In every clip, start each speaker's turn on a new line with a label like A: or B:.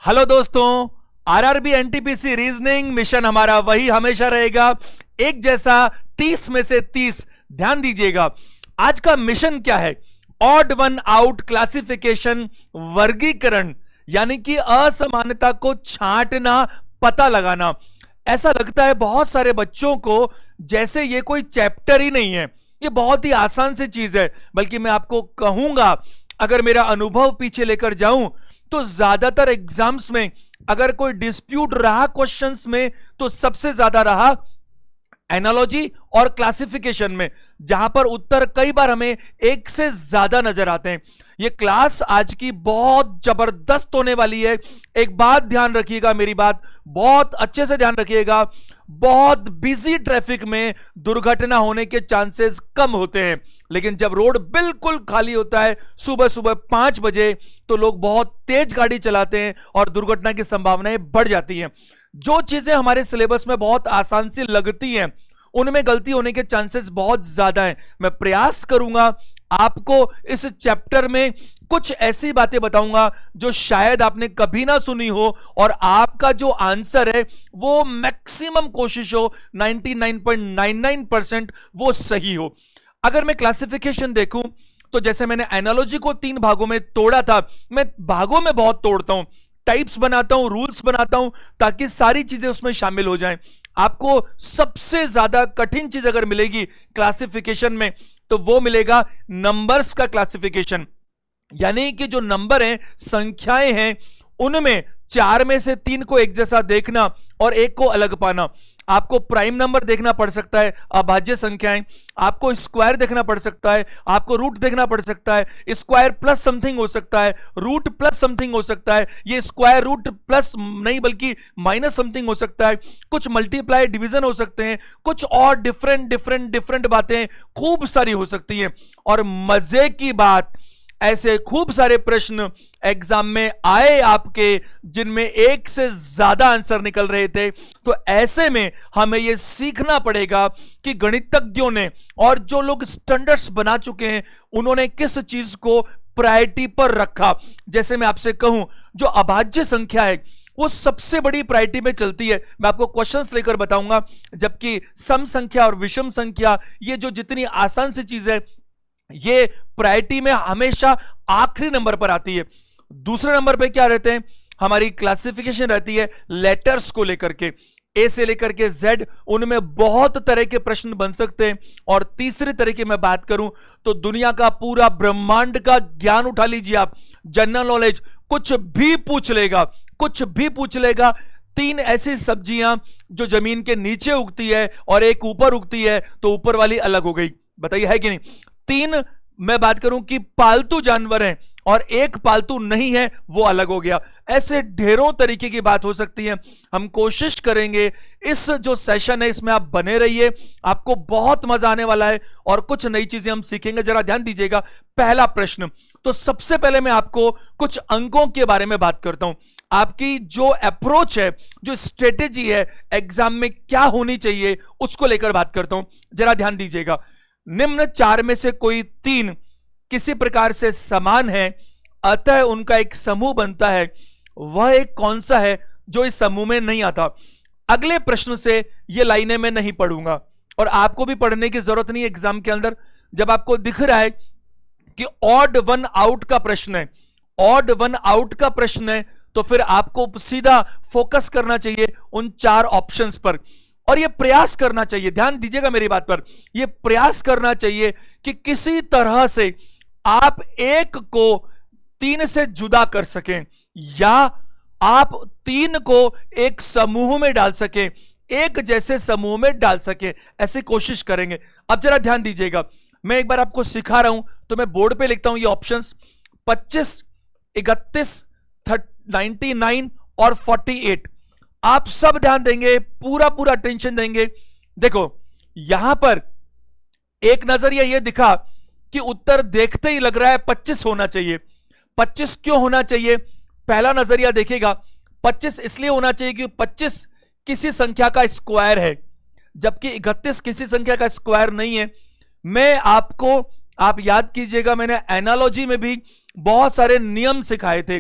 A: Hello दोस्तों, RRB NTPC reasoning mission हमारा वही हमेशा रहेगा, एक जैसा 30 में से 30। ध्यान दीजिएगा, आज का मिशन क्या है? ऑड वन आउट क्लासिफिकेशन, वर्गीकरण, यानी कि असमानता को छांटना, पता लगाना। ऐसा लगता है बहुत सारे बच्चों को जैसे ये कोई चैप्टर ही नहीं है, ये बहुत ही आसान सी चीज है। बल्कि मैं आपको कहूंगा, अगर मेरा अनुभव पीछे लेकर जाऊं तो ज्यादातर एग्जाम्स में अगर कोई डिस्प्यूट रहा क्वेश्चंस में तो सबसे ज्यादा रहा एनालॉजी और क्लासिफिकेशन में, जहां पर उत्तर कई बार हमें एक से ज्यादा नजर आते हैं। ये क्लास आज की बहुत जबरदस्त होने वाली है। एक बात ध्यान रखिएगा, मेरी बात बहुत अच्छे से ध्यान रखिएगा, बहुत बिजी ट्रैफिक में दुर्घटना होने के चांसेस कम होते हैं, लेकिन जब रोड बिल्कुल खाली होता है सुबह सुबह 5 बजे तो लोग बहुत तेज गाड़ी चलाते हैं और दुर्घटना की संभावनाएं बढ़ जाती हैं। जो चीजें हमारे सिलेबस में बहुत आसान सी लगती हैं उनमें गलती होने के चांसेस बहुत ज्यादा हैं। मैं प्रयास करूंगा आपको इस चैप्टर में कुछ ऐसी बातें बताऊंगा जो शायद आपने कभी ना सुनी हो, और आपका जो आंसर है वो मैक्सिमम कोशिश हो 99.99% वो सही हो। अगर मैं क्लासिफिकेशन देखूं तो जैसे मैंने एनालॉजी को 3 भागों में तोड़ा था, मैं भागों में बहुत तोड़ता हूं, टाइप्स बनाता हूं, रूल्स बनाता हूं, ताकि सारी चीजें उसमें शामिल हो जाएं। आपको सबसे ज्यादा कठिन चीज अगर मिलेगी क्लासिफिकेशन में तो वो मिलेगा नंबर्स का क्लासिफिकेशन, यानी कि जो नंबर हैं, संख्याएं हैं, उनमें 4 में से 3 को एक जैसा देखना और एक को अलग पाना। आपको प्राइम नंबर देखना पड़ सकता है, अभाज्य संख्याएं, आपको स्क्वायर देखना पड़ सकता है, आपको रूट देखना पड़ सकता है, स्क्वायर प्लस समथिंग हो सकता है, रूट प्लस समथिंग हो सकता है, ये स्क्वायर रूट प्लस नहीं बल्कि माइनस समथिंग हो सकता है, कुछ मल्टीप्लाई डिवीजन हो सकते हैं, कुछ और डिफरेंट बातें खूब सारी हो सकती हैं। और मजे की बात, ऐसे खूब सारे प्रश्न एग्जाम में आए आपके जिनमें एक से ज्यादा आंसर निकल रहे थे। तो ऐसे में हमें यह सीखना पड़ेगा कि गणितज्ञों ने और जो लोग स्टैंडर्ड्स बना चुके हैं उन्होंने किस चीज को प्रायोरिटी पर रखा। जैसे मैं आपसे कहूं, जो अभाज्य संख्या है वो सबसे बड़ी प्रायोरिटी में चलती है। मैं आपको क्वेश्चंस लेकर बताऊंगा, जबकि सम संख्या और विषम संख्या, ये जो जितनी आसान सी चीज है, ये प्रायोरिटी में हमेशा आखिरी नंबर पर आती है। दूसरे नंबर पे क्या रहते हैं? हमारी क्लासिफिकेशन रहती है लेटर्स को लेकर के, ए से लेकर के जेड, उनमें बहुत तरह के प्रश्न बन सकते हैं। और तीसरे तरह की मैं बात करूं तो दुनिया का पूरा ब्रह्मांड का ज्ञान उठा लीजिए आप, जनरल नॉलेज, कुछ भी पूछ लेगा, कुछ भी पूछ लेगा। 3 ऐसी सब्जियां जो जमीन के नीचे उगती है और एक ऊपर उगती है, तो ऊपर वाली अलग हो गई, बताइए है कि नहीं? 3 मैं बात करूं कि पालतू जानवर हैं और एक पालतू नहीं है, वो अलग हो गया। ऐसे ढेरों तरीके की बात हो सकती है। हम कोशिश करेंगे, इस जो सेशन है इसमें आप बने रहिए, आपको बहुत मजा आने वाला है और कुछ नई चीजें हम सीखेंगे। जरा ध्यान दीजिएगा, पहला प्रश्न। तो सबसे पहले मैं आपको कुछ अंकों के बारे में बात करता हूं। आपकी जो अप्रोच है, जो स्ट्रेटेजी है, एग्जाम में क्या होनी चाहिए उसको लेकर बात करता हूं। जरा ध्यान दीजिएगा, निम्न 4 में से कोई 3 किसी प्रकार से समान है, अतः उनका एक समूह बनता है। वह एक कौन सा है जो इस समूह में नहीं आता? अगले प्रश्न से ये लाइनें मैं नहीं पढ़ूंगा और आपको भी पढ़ने की जरूरत नहीं है। एग्जाम के अंदर जब आपको दिख रहा है कि ऑड वन आउट का प्रश्न है, ऑड वन आउट का प्रश्न है, तो फिर आपको सीधा फोकस करना चाहिए उन 4 ऑप्शंस पर और यह प्रयास करना चाहिए, ध्यान दीजिएगा मेरी बात पर, यह प्रयास करना चाहिए कि किसी तरह से आप एक को 3 से जुदा कर सकें या आप 3 को एक समूह में डाल सकें, एक जैसे समूह में डाल सकें, ऐसी कोशिश करेंगे। अब जरा ध्यान दीजिएगा, मैं एक बार आपको सिखा रहा हूं तो मैं बोर्ड पे लिखता हूं ये ऑप्शंस 25, 31, 99 और 48। आप सब ध्यान देंगे, पूरा अटेंशन देंगे। देखो यहां पर एक नजरिया यह दिखा कि उत्तर देखते ही लग रहा है 25 होना चाहिए। 25 क्यों होना चाहिए? पहला नजरिया देखिएगा, 25 इसलिए होना चाहिए कि 25 किसी संख्या का स्क्वायर है, जबकि 31 किसी संख्या का स्क्वायर नहीं है। मैं आपको, आप याद कीजिएगा, मैंने एनालॉजी में भी बहुत सारे नियम सिखाए थे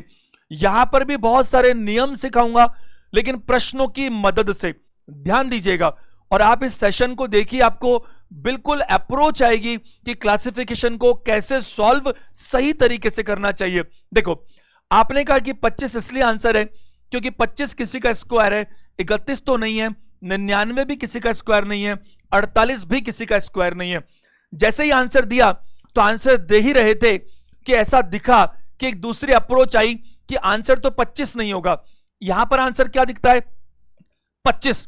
A: यहां पर भी बहुत सारे नियम सिखाऊंगा, लेकिन प्रश्नों की मदद से। ध्यान दीजिएगा और आप इस सेशन को देखिए, आपको बिल्कुल अप्रोच आएगी कि क्लासिफिकेशन को कैसे सॉल्व सही तरीके से करना चाहिए। देखो, आपने कहा कि 25 इसलिए आंसर है क्योंकि 25 किसी का स्क्वायर है, 31 तो नहीं है, 99 भी किसी का स्क्वायर नहीं है, 48 भी किसी का स्क्वायर नहीं है। जैसे ही आंसर दिया तो आंसर दे ही रहे थे कि ऐसा दिखा कि एक दूसरी अप्रोच आई कि आंसर तो 25 नहीं होगा। यहां पर आंसर क्या दिखता है? 25।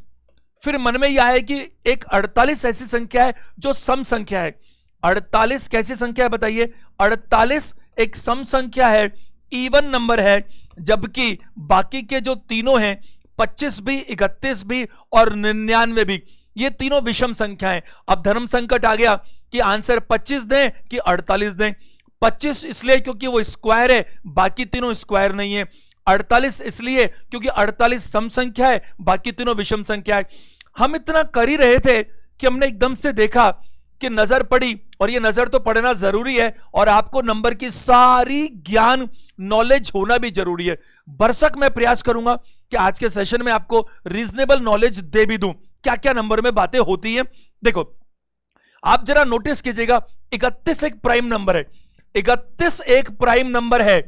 A: फिर मन में यह आया कि एक 48 ऐसी संख्या है जो सम संख्या है। 48 कैसी संख्या है बताइए? 48 एक सम संख्या है, इवन नंबर है, जबकि बाकी के जो तीनों हैं, 25 भी, 31 भी और 99 भी, ये तीनों विषम संख्या है। अब धर्म संकट आ गया कि आंसर 25 दें कि 48 दें। 25 इसलिए क्योंकि वो स्क्वायर है, बाकी तीनों स्क्वायर नहीं है। 48 इसलिए क्योंकि 48 सम संख्या है, बाकी तीनों विषम संख्या है। हम इतना कर ही रहे थे कि हमने एकदम से देखा कि नजर पड़ी, और ये नजर तो पड़ना जरूरी है, और आपको नंबर की सारी ज्ञान नॉलेज होना भी जरूरी है। भरसक मैं प्रयास करूंगा कि आज के सेशन में आपको रीजनेबल नॉलेज दे भी दूं, क्या क्या नंबर में बातें होती हैं। देखो, आप जरा नोटिस कीजिएगा, 31 एक प्राइम नंबर है। 31 एक प्राइम नंबर है।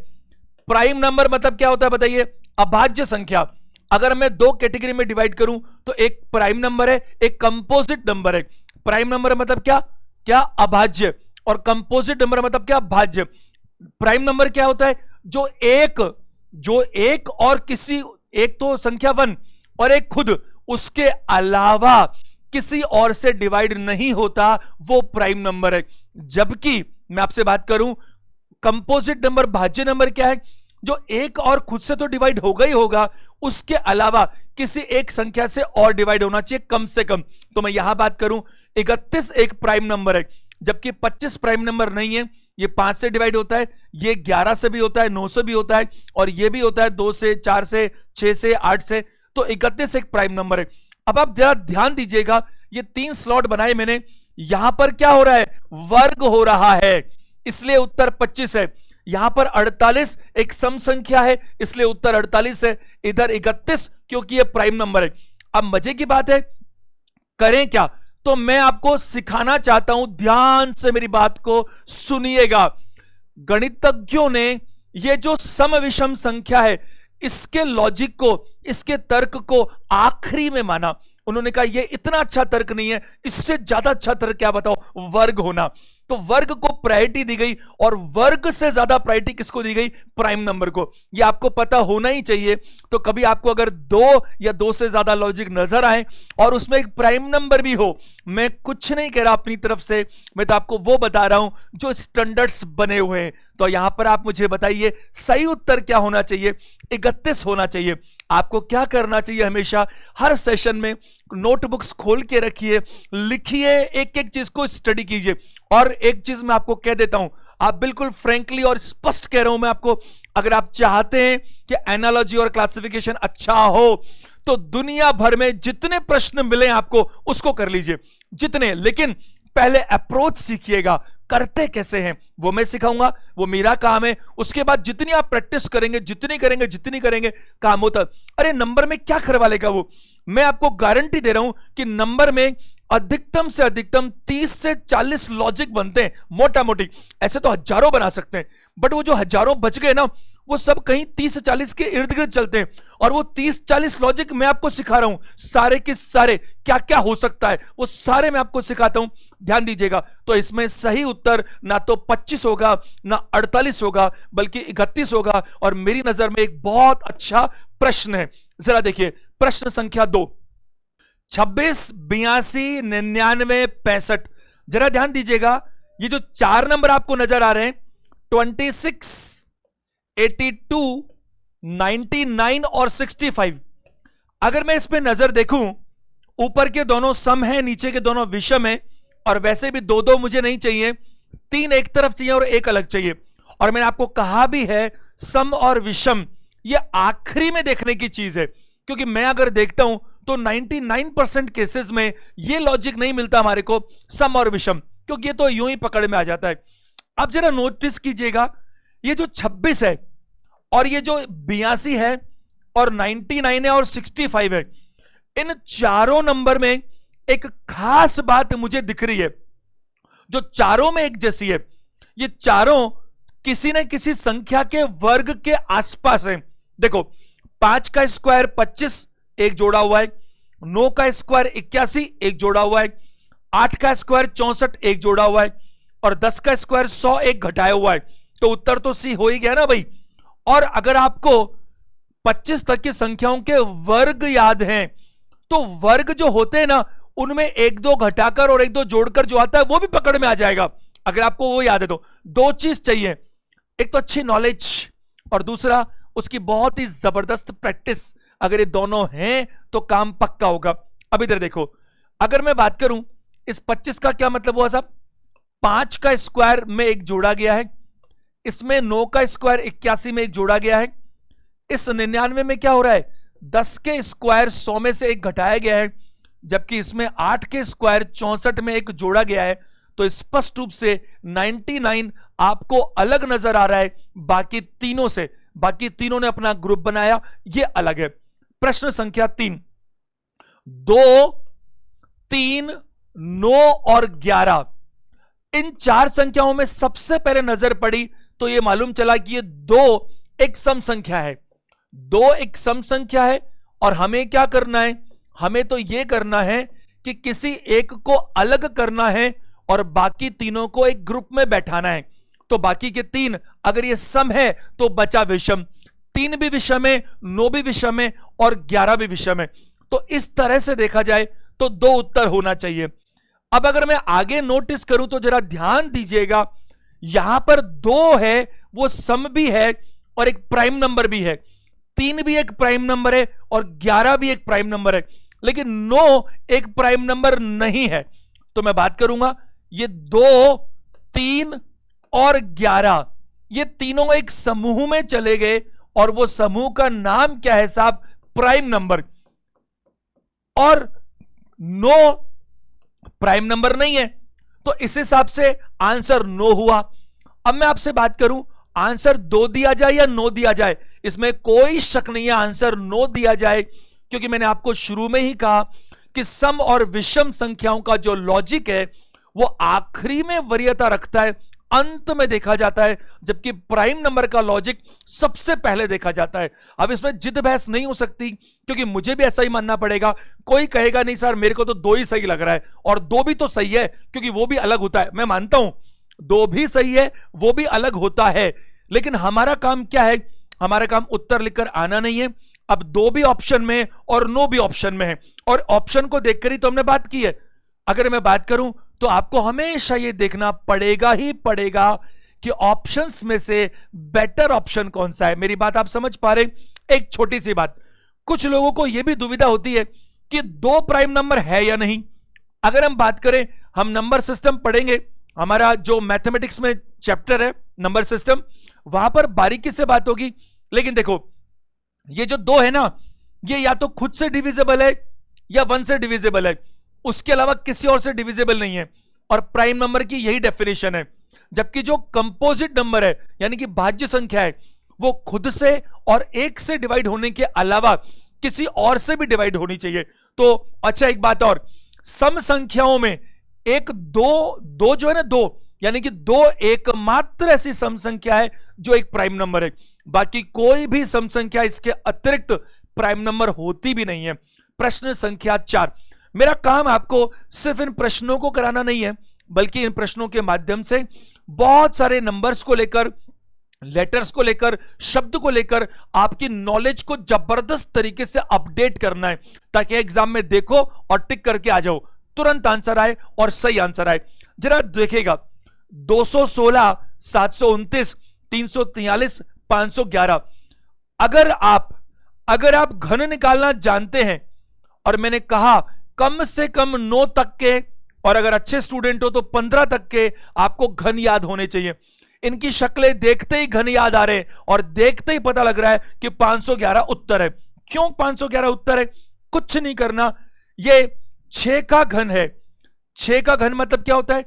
A: प्राइम नंबर मतलब क्या होता है बताइए? अभाज्य संख्या। अगर मैं दो कैटेगरी में डिवाइड करूं तो एक प्राइम नंबर है, एक कंपोजिट नंबर है। प्राइम नंबर मतलब क्या? क्या? अभाज्य। और कंपोजिट नंबर मतलब क्या? भाज्य। प्राइम नंबर क्या होता है? जो एक और किसी, एक तो संख्या 1 और एक खुद, उसके अलावा किसी और से डिवाइड नहीं होता, वो प्राइम नंबर है। जबकि मैं आपसे बात करूं, कंपोजिट नंबर, भाज्य नंबर क्या है? जो एक और खुद से तो डिवाइड होगा ही होगा, उसके अलावा किसी एक संख्या से और डिवाइड होना चाहिए कम से कम। तो मैं यहां बात करूं, 31 एक प्राइम नंबर है, जबकि 25 प्राइम नंबर नहीं है। ये 5 से डिवाइड होता है, ये 11 से भी होता है, 9 से भी होता है, और ये भी होता है 2 से, 4 से, 6 से, 8 से। तो 31 एक प्राइम नंबर है। अब आप जरा ध्यान दीजिएगा, ये 3 स्लॉट बनाए मैंने, यहां पर क्या हो रहा है? वर्ग हो रहा है, इसलिए उत्तर 25 है। यहां पर 48 एक सम संख्या है, इसलिए उत्तर 48 है। इधर 31 क्योंकि ये प्राइम नंबर है। अब मजे की बात है, करें क्या? तो मैं आपको सिखाना चाहता हूं, ध्यान से मेरी बात को सुनिएगा। गणितज्ञों ने ये जो सम विषम संख्या है, इसके लॉजिक को, इसके तर्क को आखिरी में माना। उन्होंने कहा ये इतना अच्छा तर्क नहीं है, इससे ज्यादा अच्छा तर्क क्या बताओ? वर्ग होना। तो वर्ग को प्रायोरिटी दी गई, और वर्ग से ज्यादा प्रायोरिटी किसको दी गई? प्राइम नंबर को। ये आपको पता होना ही चाहिए। तो कभी आपको अगर 2 या 2 से ज्यादा लॉजिक नजर आए और उसमें एक प्राइम नंबर भी हो, मैं कुछ नहीं कह रहा अपनी तरफ से, मैं तो आपको वो बता रहा हूं जो स्टैंडर्ड्स बने हुए हैं। तो यहां पर आप मुझे बताइए, सही उत्तर क्या होना चाहिए? 31 होना चाहिए। आपको क्या करना चाहिए? हमेशा हर सेशन में नोटबुक्स खोल के रखिए, लिखिए, एक एक चीज को स्टडी कीजिए। और एक चीज मैं आपको कह देता हूं, आप बिल्कुल फ्रैंकली और स्पष्ट कह रहा हूं मैं आपको, अगर आप चाहते हैं कि एनालॉजी और क्लासिफिकेशन अच्छा हो, तो दुनिया भर में जितने प्रश्न मिले आपको, उसको कर लीजिए, जितने। लेकिन पहले अप्रोच सीखिएगा, करते कैसे हैं वो मैं सिखाऊंगा, वो मेरा काम है। उसके बाद जितनी आप प्रैक्टिस करेंगे, जितनी करेंगे काम होता। अरे नंबर में क्या करवा लेगा वो? मैं आपको गारंटी दे रहा हूं कि नंबर में अधिकतम से अधिकतम 30 से 40 लॉजिक बनते हैं, मोटा मोटी। ऐसे तो हजारों बना सकते हैं, बट वो जो हजारों बच गए ना, वो सब कहीं 30 से 40 के इर्द गिर्द चलते हैं। और वो 30-40 लॉजिक मैं आपको सिखा रहा हूं, सारे के सारे क्या क्या हो सकता है वो सारे मैं आपको सिखाता हूं। ध्यान दीजिएगा। तो इसमें सही उत्तर ना तो 25 होगा, ना 48 होगा, बल्कि 31 होगा। और मेरी नजर में एक बहुत अच्छा प्रश्न है, जरा देखिए प्रश्न संख्या 2, 26, 82, 99, 65। जरा ध्यान दीजिएगा, ये जो 4 नंबर आपको नजर आ रहे हैं, 26, 82, 99 और 65। अगर मैं इस पे नजर देखूं, ऊपर के दोनों सम हैं, नीचे के दोनों विषम हैं। और वैसे भी 2-2 मुझे नहीं चाहिए, 3 एक तरफ चाहिए और 1 अलग चाहिए। और मैंने आपको कहा भी है, सम और विषम ये आखिरी में देखने की चीज है, क्योंकि मैं अगर देखता हूं तो 99% केसेस में ये लॉजिक नहीं मिलता हमारे को, सम और विषम, क्योंकि ये तो यूं ही पकड़ में आ जाता है। अब जरा नोटिस कीजिएगा, ये जो 26 है और ये जो 82 है और 99 है और 65 है, इन चारों नंबर में एक खास बात मुझे दिख रही है जो चारों में एक जैसी है। ये चारों किसी न किसी संख्या के वर्ग के आसपास है। देखो 5 का स्क्वायर 25 एक जोड़ा हुआ है, 9 का स्क्वायर 81 एक जोड़ा हुआ है, 8 का स्क्वायर 64 एक जोड़ा हुआ है और 10 का स्क्वायर 100 एक घटाया हुआ है। तो उत्तर तो सी हो ही गया ना भाई। और अगर आपको 25 तक की संख्याओं के वर्ग याद हैं तो वर्ग जो होते हैं ना उनमें एक दो घटाकर और एक दो जोड़कर जो आता है वो भी पकड़ में आ जाएगा, अगर आपको वो याद है तो। दो चीज चाहिए, एक तो अच्छी नॉलेज और दूसरा उसकी बहुत ही जबरदस्त प्रैक्टिस। अगर ये दोनों हैं तो काम पक्का होगा। अब इधर देखो, अगर मैं बात करूं इस 25 का क्या मतलब हुआ साहब, 5 का स्क्वायर में एक जोड़ा गया है, इसमें 9 का स्क्वायर 81 में एक जोड़ा गया है, इस 99 में क्या हो रहा है 10 के स्क्वायर 100 में से एक घटाया गया है, जबकि इसमें 8 के स्क्वायर 64 में एक जोड़ा गया है। तो स्पष्ट रूप से 99 आपको अलग नजर आ रहा है बाकी तीनों से। बाकी तीनों ने अपना ग्रुप बनाया, ये अलग है। प्रश्न संख्या 3, 2, 3, 9 और 11 इन चार संख्याओं में सबसे पहले नजर पड़ी तो यह मालूम चला कि ये 2 एक सम संख्या है। 2 एक सम संख्या है और हमें क्या करना है, हमें तो यह करना है कि किसी एक को अलग करना है और बाकी तीनों को एक ग्रुप में बैठाना है। तो बाकी के 3 अगर ये सम है तो बचा विषम, 3 भी विषम है, 9 भी विषम है और 11 भी विषम है। तो इस तरह से देखा जाए तो 2 उत्तर होना चाहिए। अब अगर मैं आगे नोटिस करूं तो जरा ध्यान दीजिएगा, यहां पर 2 है वो सम भी है और एक प्राइम नंबर भी है, 3 भी एक प्राइम नंबर है और 11 भी एक प्राइम नंबर है, लेकिन 9 एक प्राइम नंबर नहीं है। तो मैं बात करूंगा ये 2, 3 और 11 ये तीनों एक समूह में चले गए और वो समूह का नाम क्या है साहब, प्राइम नंबर। और 9 प्राइम नंबर नहीं है तो इस हिसाब से आंसर 9 हुआ। अब मैं आपसे बात करूं आंसर 2 दिया जाए या 9 दिया जाए, इसमें कोई शक नहीं है आंसर 9 दिया जाए, क्योंकि मैंने आपको शुरू में ही कहा कि सम और विषम संख्याओं का जो लॉजिक है वो आखिरी में वरीयता रखता है, अंत में देखा जाता है, जबकि प्राइम नंबर का लॉजिक सबसे पहले देखा जाता है। अब इसमें जिद बहस नहीं हो सकती क्योंकि मुझे भी ऐसा ही मानना पड़ेगा। कोई कहेगा नहीं सर मेरे को तो 2 ही सही लग रहा है, और 2 भी तो सही है क्योंकि वो भी अलग होता है। मैं मानता हूं 2 भी सही है, वो भी अलग होता है, लेकिन हमारा काम क्या है, हमारा काम उत्तर लिखकर आना नहीं है। अब 2 भी ऑप्शन में है और 9 भी ऑप्शन में है, और ऑप्शन को देखकर ही तो हमने बात की है। अगर मैं बात करूं तो आपको हमेशा यह देखना पड़ेगा ही पड़ेगा कि ऑप्शंस में से बेटर ऑप्शन कौन सा है। मेरी बात आप समझ पा रहे? एक छोटी सी बात, कुछ लोगों को यह भी दुविधा होती है कि 2 प्राइम नंबर है या नहीं। अगर हम बात करें, हम नंबर सिस्टम पढ़ेंगे, हमारा जो मैथमेटिक्स में चैप्टर है नंबर सिस्टम, वहां पर बारीकी से बात होगी। लेकिन देखो ये जो 2 है ना, ये या तो खुद से डिविजिबल है या 1 से डिविजिबल है, उसके अलावा किसी और से डिविजिबल नहीं है, और प्राइम नंबर की यही डेफिनेशन है। जबकि जो कंपोजिट नंबर है यानी कि भाज्य संख्या है, वो खुद से और 1 से डिवाइड होने के अलावा किसी और से भी डिवाइड होनी चाहिए। तो अच्छा एक बात और, सम संख्याओं में 1, 2 जो है ना 2, यानी कि 2 एकमात्र ऐसी सम संख्या है जो एक प्राइम नंबर है, बाकी कोई भी सम संख्या इसके अतिरिक्त प्राइम नंबर होती भी नहीं है। प्रश्न संख्या 4, मेरा काम आपको सिर्फ इन प्रश्नों को कराना नहीं है, बल्कि इन प्रश्नों के माध्यम से बहुत सारे नंबर्स को लेकर, लेटर्स को लेकर, शब्द को लेकर आपकी नॉलेज को जबरदस्त तरीके से अपडेट करना है, ताकि एग्जाम में देखो और टिक करके आ जाओ, तुरंत आंसर आए और सही आंसर आए। जरा देखिएगा, 216, 729, 343, 511, अगर आप घन निकालना जानते हैं, और मैंने कहा कम से कम 9 तक के, और अगर अच्छे स्टूडेंट हो तो 15 तक के आपको घन याद होने चाहिए। इनकी शक्लें देखते ही घन याद आ रहे हैं और देखते ही पता लग रहा है कि 511 उत्तर है। क्यों 511 उत्तर है? कुछ नहीं करना, ये 6 का घन है। 6 का घन मतलब क्या होता है?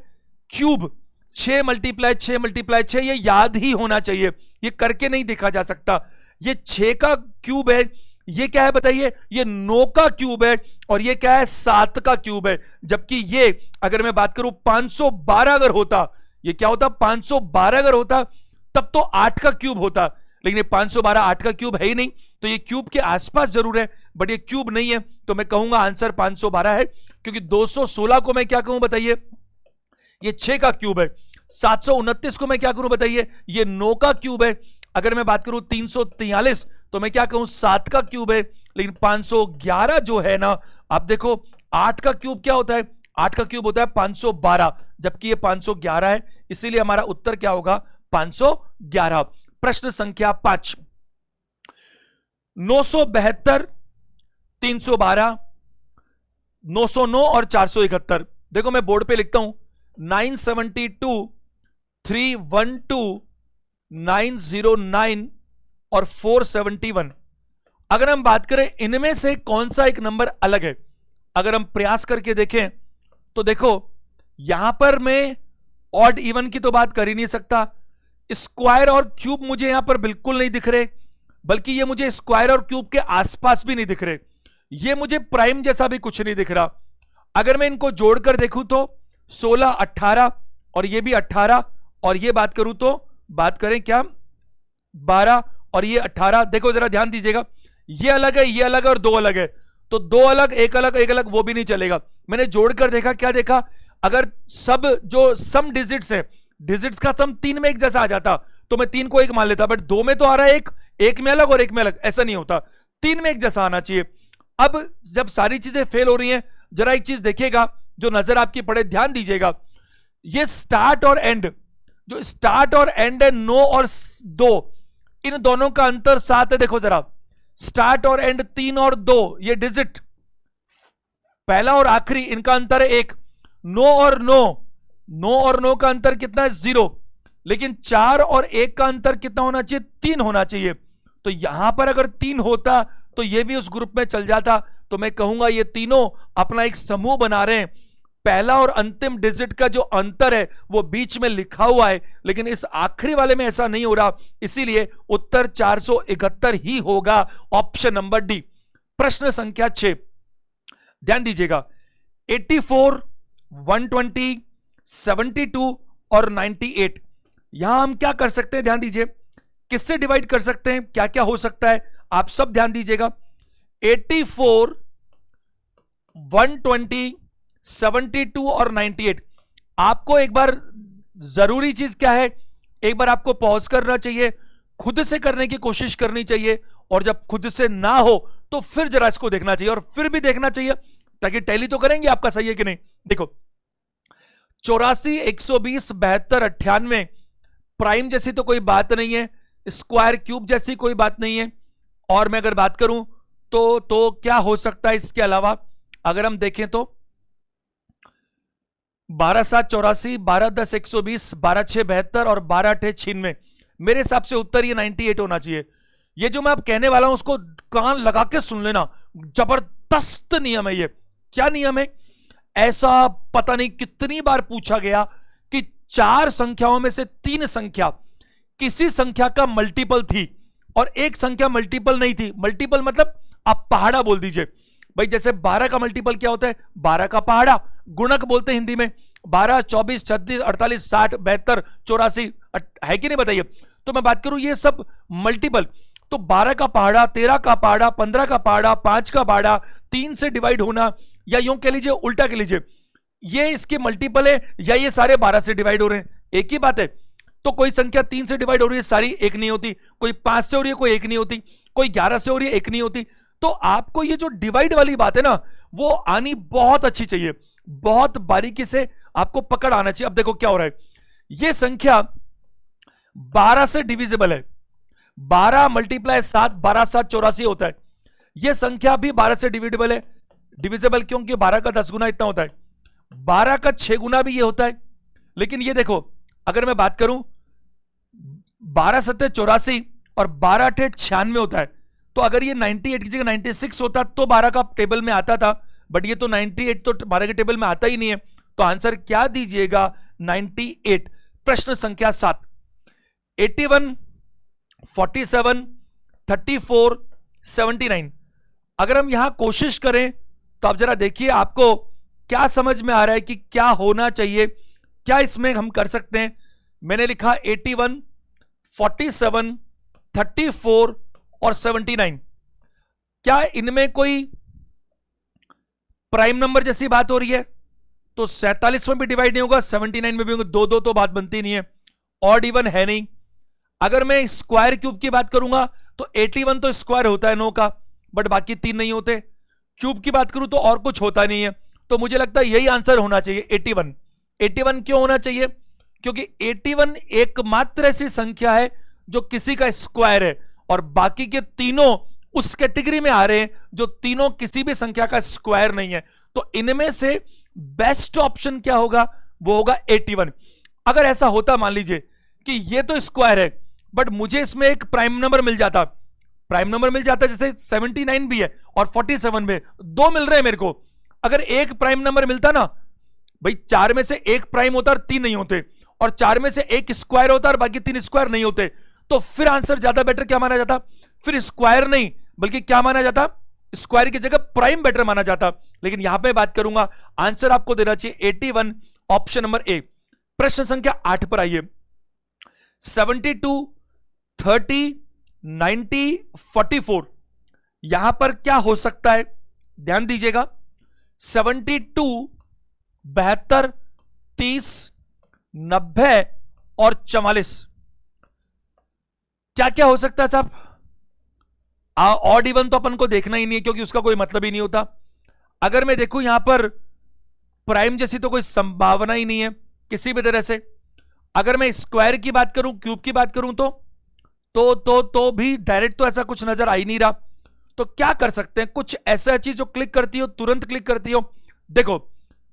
A: क्यूब। 6 ये याद ही होना चाहिए, ये करके नहीं देखा जा सकता। ये 6 का क्यूब है, ये क्या है बताइए, ये 9 का क्यूब है, और ये क्या है 7 का क्यूब है। जबकि ये अगर मैं बात करूं 512 अगर होता, ये क्या होता 512 अगर होता तब तो 8 का क्यूब होता, लेकिन ये 512 8 का क्यूब है ही नहीं, तो ये क्यूब के आसपास जरूर है बट ये क्यूब नहीं है, तो मैं कहूंगा आंसर 512 है। क्योंकि 216 को मैं क्या कहूं बताइए, ये 6 का क्यूब है। 729 को मैं क्या करूं बताइए, ये 9 का क्यूब है। अगर मैं बात करूं 343 तो मैं क्या कहूं 7 का क्यूब है। लेकिन 511 जो है ना, आप देखो 8 का क्यूब क्या होता है, 8 का क्यूब होता है 512, जबकि ये 511 है, इसीलिए हमारा उत्तर क्या होगा 511। प्रश्न संख्या 5, 972, 312, 909 और 471। देखो मैं बोर्ड पे लिखता हूं 972, 312, 909 और 471। अगर हम बात करें इनमें से कौन सा एक नंबर अलग है, अगर हम प्रयास करके देखें तो देखो यहां पर मैं ऑड इवन की तो बात कर ही नहीं सकता, स्क्वायर और क्यूब मुझे यहां पर बिल्कुल नहीं दिख रहे, बल्कि ये मुझे स्क्वायर और क्यूब के आसपास भी नहीं दिख रहे, ये मुझे प्राइम जैसा भी कुछ नहीं दिख रहा। अगर मैं इनको जोड़कर देखूं तो 16, 18 और ये भी 18, और ये बात करूं तो बात करें क्या 12 और ये 18। देखो जरा ध्यान दीजिएगा, ये अलग है, ये अलग है और दो अलग है, तो दो अलग एक अलग एक अलग वो भी नहीं चलेगा। मैंने जोड़कर देखा, क्या देखा, अगर सब जो सम डिजिट्स है, डिजिट्स का सम 3 में एक जैसा आ जाता तो मैं 3 को 1 मान लेता, बट 2 में तो आ रहा है एक में अलग और एक में अलग, ऐसा नहीं होता, 3 में एक जैसा आना चाहिए। अब जब सारी चीजें फेल हो रही हैं, जरा एक चीज देखिएगा जो नजर आपकी पड़े, ध्यान दीजिएगा, ये स्टार्ट और एंड, जो स्टार्ट और एंड है 9 और 2, इन दोनों का अंतर 7 है। देखो जरा, स्टार्ट और एंड 3 और 2 ये डिजिट, पहला और आखिरी इनका अंतर है 1। 9 और 9 का अंतर कितना है 0, लेकिन 4 और 1 का अंतर कितना होना चाहिए 3 होना चाहिए। तो यहां पर अगर 3 होता तो ये भी उस ग्रुप में चल जाता, तो मैं कहूंगा ये तीनों अपना एक समूह बना रहे हैं। पहला और अंतिम डिजिट का जो अंतर है वो बीच में लिखा हुआ है, लेकिन इस आखिरी वाले में ऐसा नहीं हो रहा, इसीलिए उत्तर 471 ही होगा, ऑप्शन नंबर डी। प्रश्न संख्या 6, ध्यान दीजिएगा, 84, 120, 72 और 98, यहां हम क्या कर सकते हैं, ध्यान दीजिए, किससे डिवाइड कर सकते हैं, क्या क्या हो सकता है, आप सब ध्यान दीजिएगा। 84, 120, 72 और 98, आपको एक बार जरूरी चीज क्या है, एक बार आपको पॉज करना चाहिए, खुद से करने की कोशिश करनी चाहिए, और जब खुद से ना हो तो फिर जरा इसको देखना चाहिए, और फिर भी देखना चाहिए, ताकि टैली तो करेंगे आपका सही है कि नहीं। देखो 84, 120, 72, 98, प्राइम जैसी तो कोई बात नहीं है, स्क्वायर क्यूब जैसी कोई बात नहीं है, और मैं अगर बात करूं तो क्या हो सकता है इसके अलावा, अगर हम देखें तो 12, 7, 84, 12, 10, 120, 12, 6, 72 और 12, 8, 96, मेरे हिसाब से उत्तर ये 98 होना चाहिए। ये जो मैं अब कहने वाला हूं उसको कान लगा के सुन लेना, जबरदस्त नियम है ये। क्या नियम है, ऐसा पता नहीं कितनी बार पूछा गया कि 4 संख्याओं में से 3 संख्या किसी संख्या का मल्टीपल थी और एक संख्या मल्टीपल नहीं थी। मल्टीपल मतलब आप पहाड़ा बोल दीजिए भाई, जैसे 12 का मल्टीपल क्या होता है, 12 का पहाड़ा, गुणक बोलते हैं हिंदी में, 12, 24, 36, 48, 60, 72, 84, है कि नहीं बताइए। तो मैं बात करूं ये सब मल्टीपल, तो 12 का पहाड़ा, 13 का पहाड़ा, 15 का पहाड़ा, 5 का पहाड़ा, 3 से डिवाइड होना, या यूं कह लीजिए उल्टा कह लीजिए, ये इसके मल्टीपल है या ये सारे 12 से डिवाइड हो रहे हैं, एक ही बात है। तो कोई संख्या 3 से डिवाइड हो रही है, सारी एक नहीं होती, कोई 5 से हो रही है, कोई एक नहीं होती, कोई 11 से हो रही है, एक नहीं होती। तो आपको ये जो डिवाइड वाली बात है ना, वो आनी बहुत अच्छी चाहिए, बहुत बारीकी से आपको पकड़ आना चाहिए। अब देखो क्या हो रहा है, ये संख्या 12 से डिविजिबल है, 12 मल्टीप्लाई 7, 12, 7, 84 होता है। यह संख्या भी 12 से डिविजिबल है, डिविजिबल क्योंकि 12 का 10 गुना इतना होता है, 12 का 6 गुना भी ये होता है। लेकिन ये देखो, अगर मैं बात करूं 12 7 84 और 12 8 96 होता है, तो अगर ये 98 की जगह 96 होता तो 12 का टेबल में आता था, बट ये तो 98 तो 12 के टेबल में आता ही नहीं है, तो आंसर क्या दीजिएगा 98। प्रश्न संख्या 7, 81, 47, 34, 79। अगर हम यहां कोशिश करें तो आप जरा देखिए आपको क्या समझ में आ रहा है कि क्या होना चाहिए, क्या इसमें हम कर सकते हैं। मैंने लिखा 81, 47, 34 और 79। क्या इनमें कोई प्राइम नंबर जैसी बात हो रही है? तो 47 में भी डिवाइड नहीं होगा, 79 में भी होगा, दो दो तो बात बनती नहीं है। ऑड इवन है नहीं। अगर मैं स्क्वायर क्यूब की बात करूंगा तो 81 तो स्क्वायर होता है 9 का, बट बाकी 3 नहीं होते। क्यूब की बात करूं तो और कुछ होता नहीं है। तो मुझे लगता है यही आंसर होना चाहिए, 81। 81 क्यों होना चाहिए? क्योंकि 81 एकमात्र ऐसी संख्या है जो किसी का स्क्वायर है, और बाकी के तीनों उस कैटेगरी में आ रहे हैं जो तीनों किसी भी संख्या का स्क्वायर नहीं है। तो इनमें से बेस्ट ऑप्शन क्या होगा? वो होगा 81। अगर ऐसा होता, मान लीजिए कि ये तो स्क्वायर है बट मुझे इसमें एक प्राइम नंबर मिल जाता, जैसे 79 भी है और 47 में दो मिल रहे हैं मेरे को। अगर एक प्राइम नंबर मिलता ना भाई, 4 में से एक प्राइम होता और 3 नहीं होते, और 4 में से एक स्क्वायर होता और बाकी 3 स्क्वायर नहीं होते, तो फिर आंसर ज्यादा बेटर क्या माना जाता? फिर स्क्वायर नहीं बल्कि क्या माना जाता? स्क्वायर की जगह प्राइम बेटर माना जाता। लेकिन यहां पे बात करूंगा, आंसर आपको देना चाहिए 81, ऑप्शन नंबर ए। प्रश्न संख्या 8 पर आइए। 72, 30, 90, 44, यहां पर क्या हो सकता है? ध्यान दीजिएगा। 72, 72, 30, 90 और 44, क्या क्या हो सकता है साहब? ऑड इवन तो अपन को देखना ही नहीं है क्योंकि उसका कोई मतलब ही नहीं होता। अगर मैं देखूं यहां पर प्राइम जैसी तो कोई संभावना ही नहीं है किसी भी तरह से। अगर मैं स्क्वायर की बात करूं, क्यूब की बात करूं तो भी डायरेक्ट तो ऐसा कुछ नजर आ ही नहीं रहा। तो क्या कर सकते हैं? कुछ ऐसा चीज जो क्लिक करती हो, तुरंत क्लिक करती हो। देखो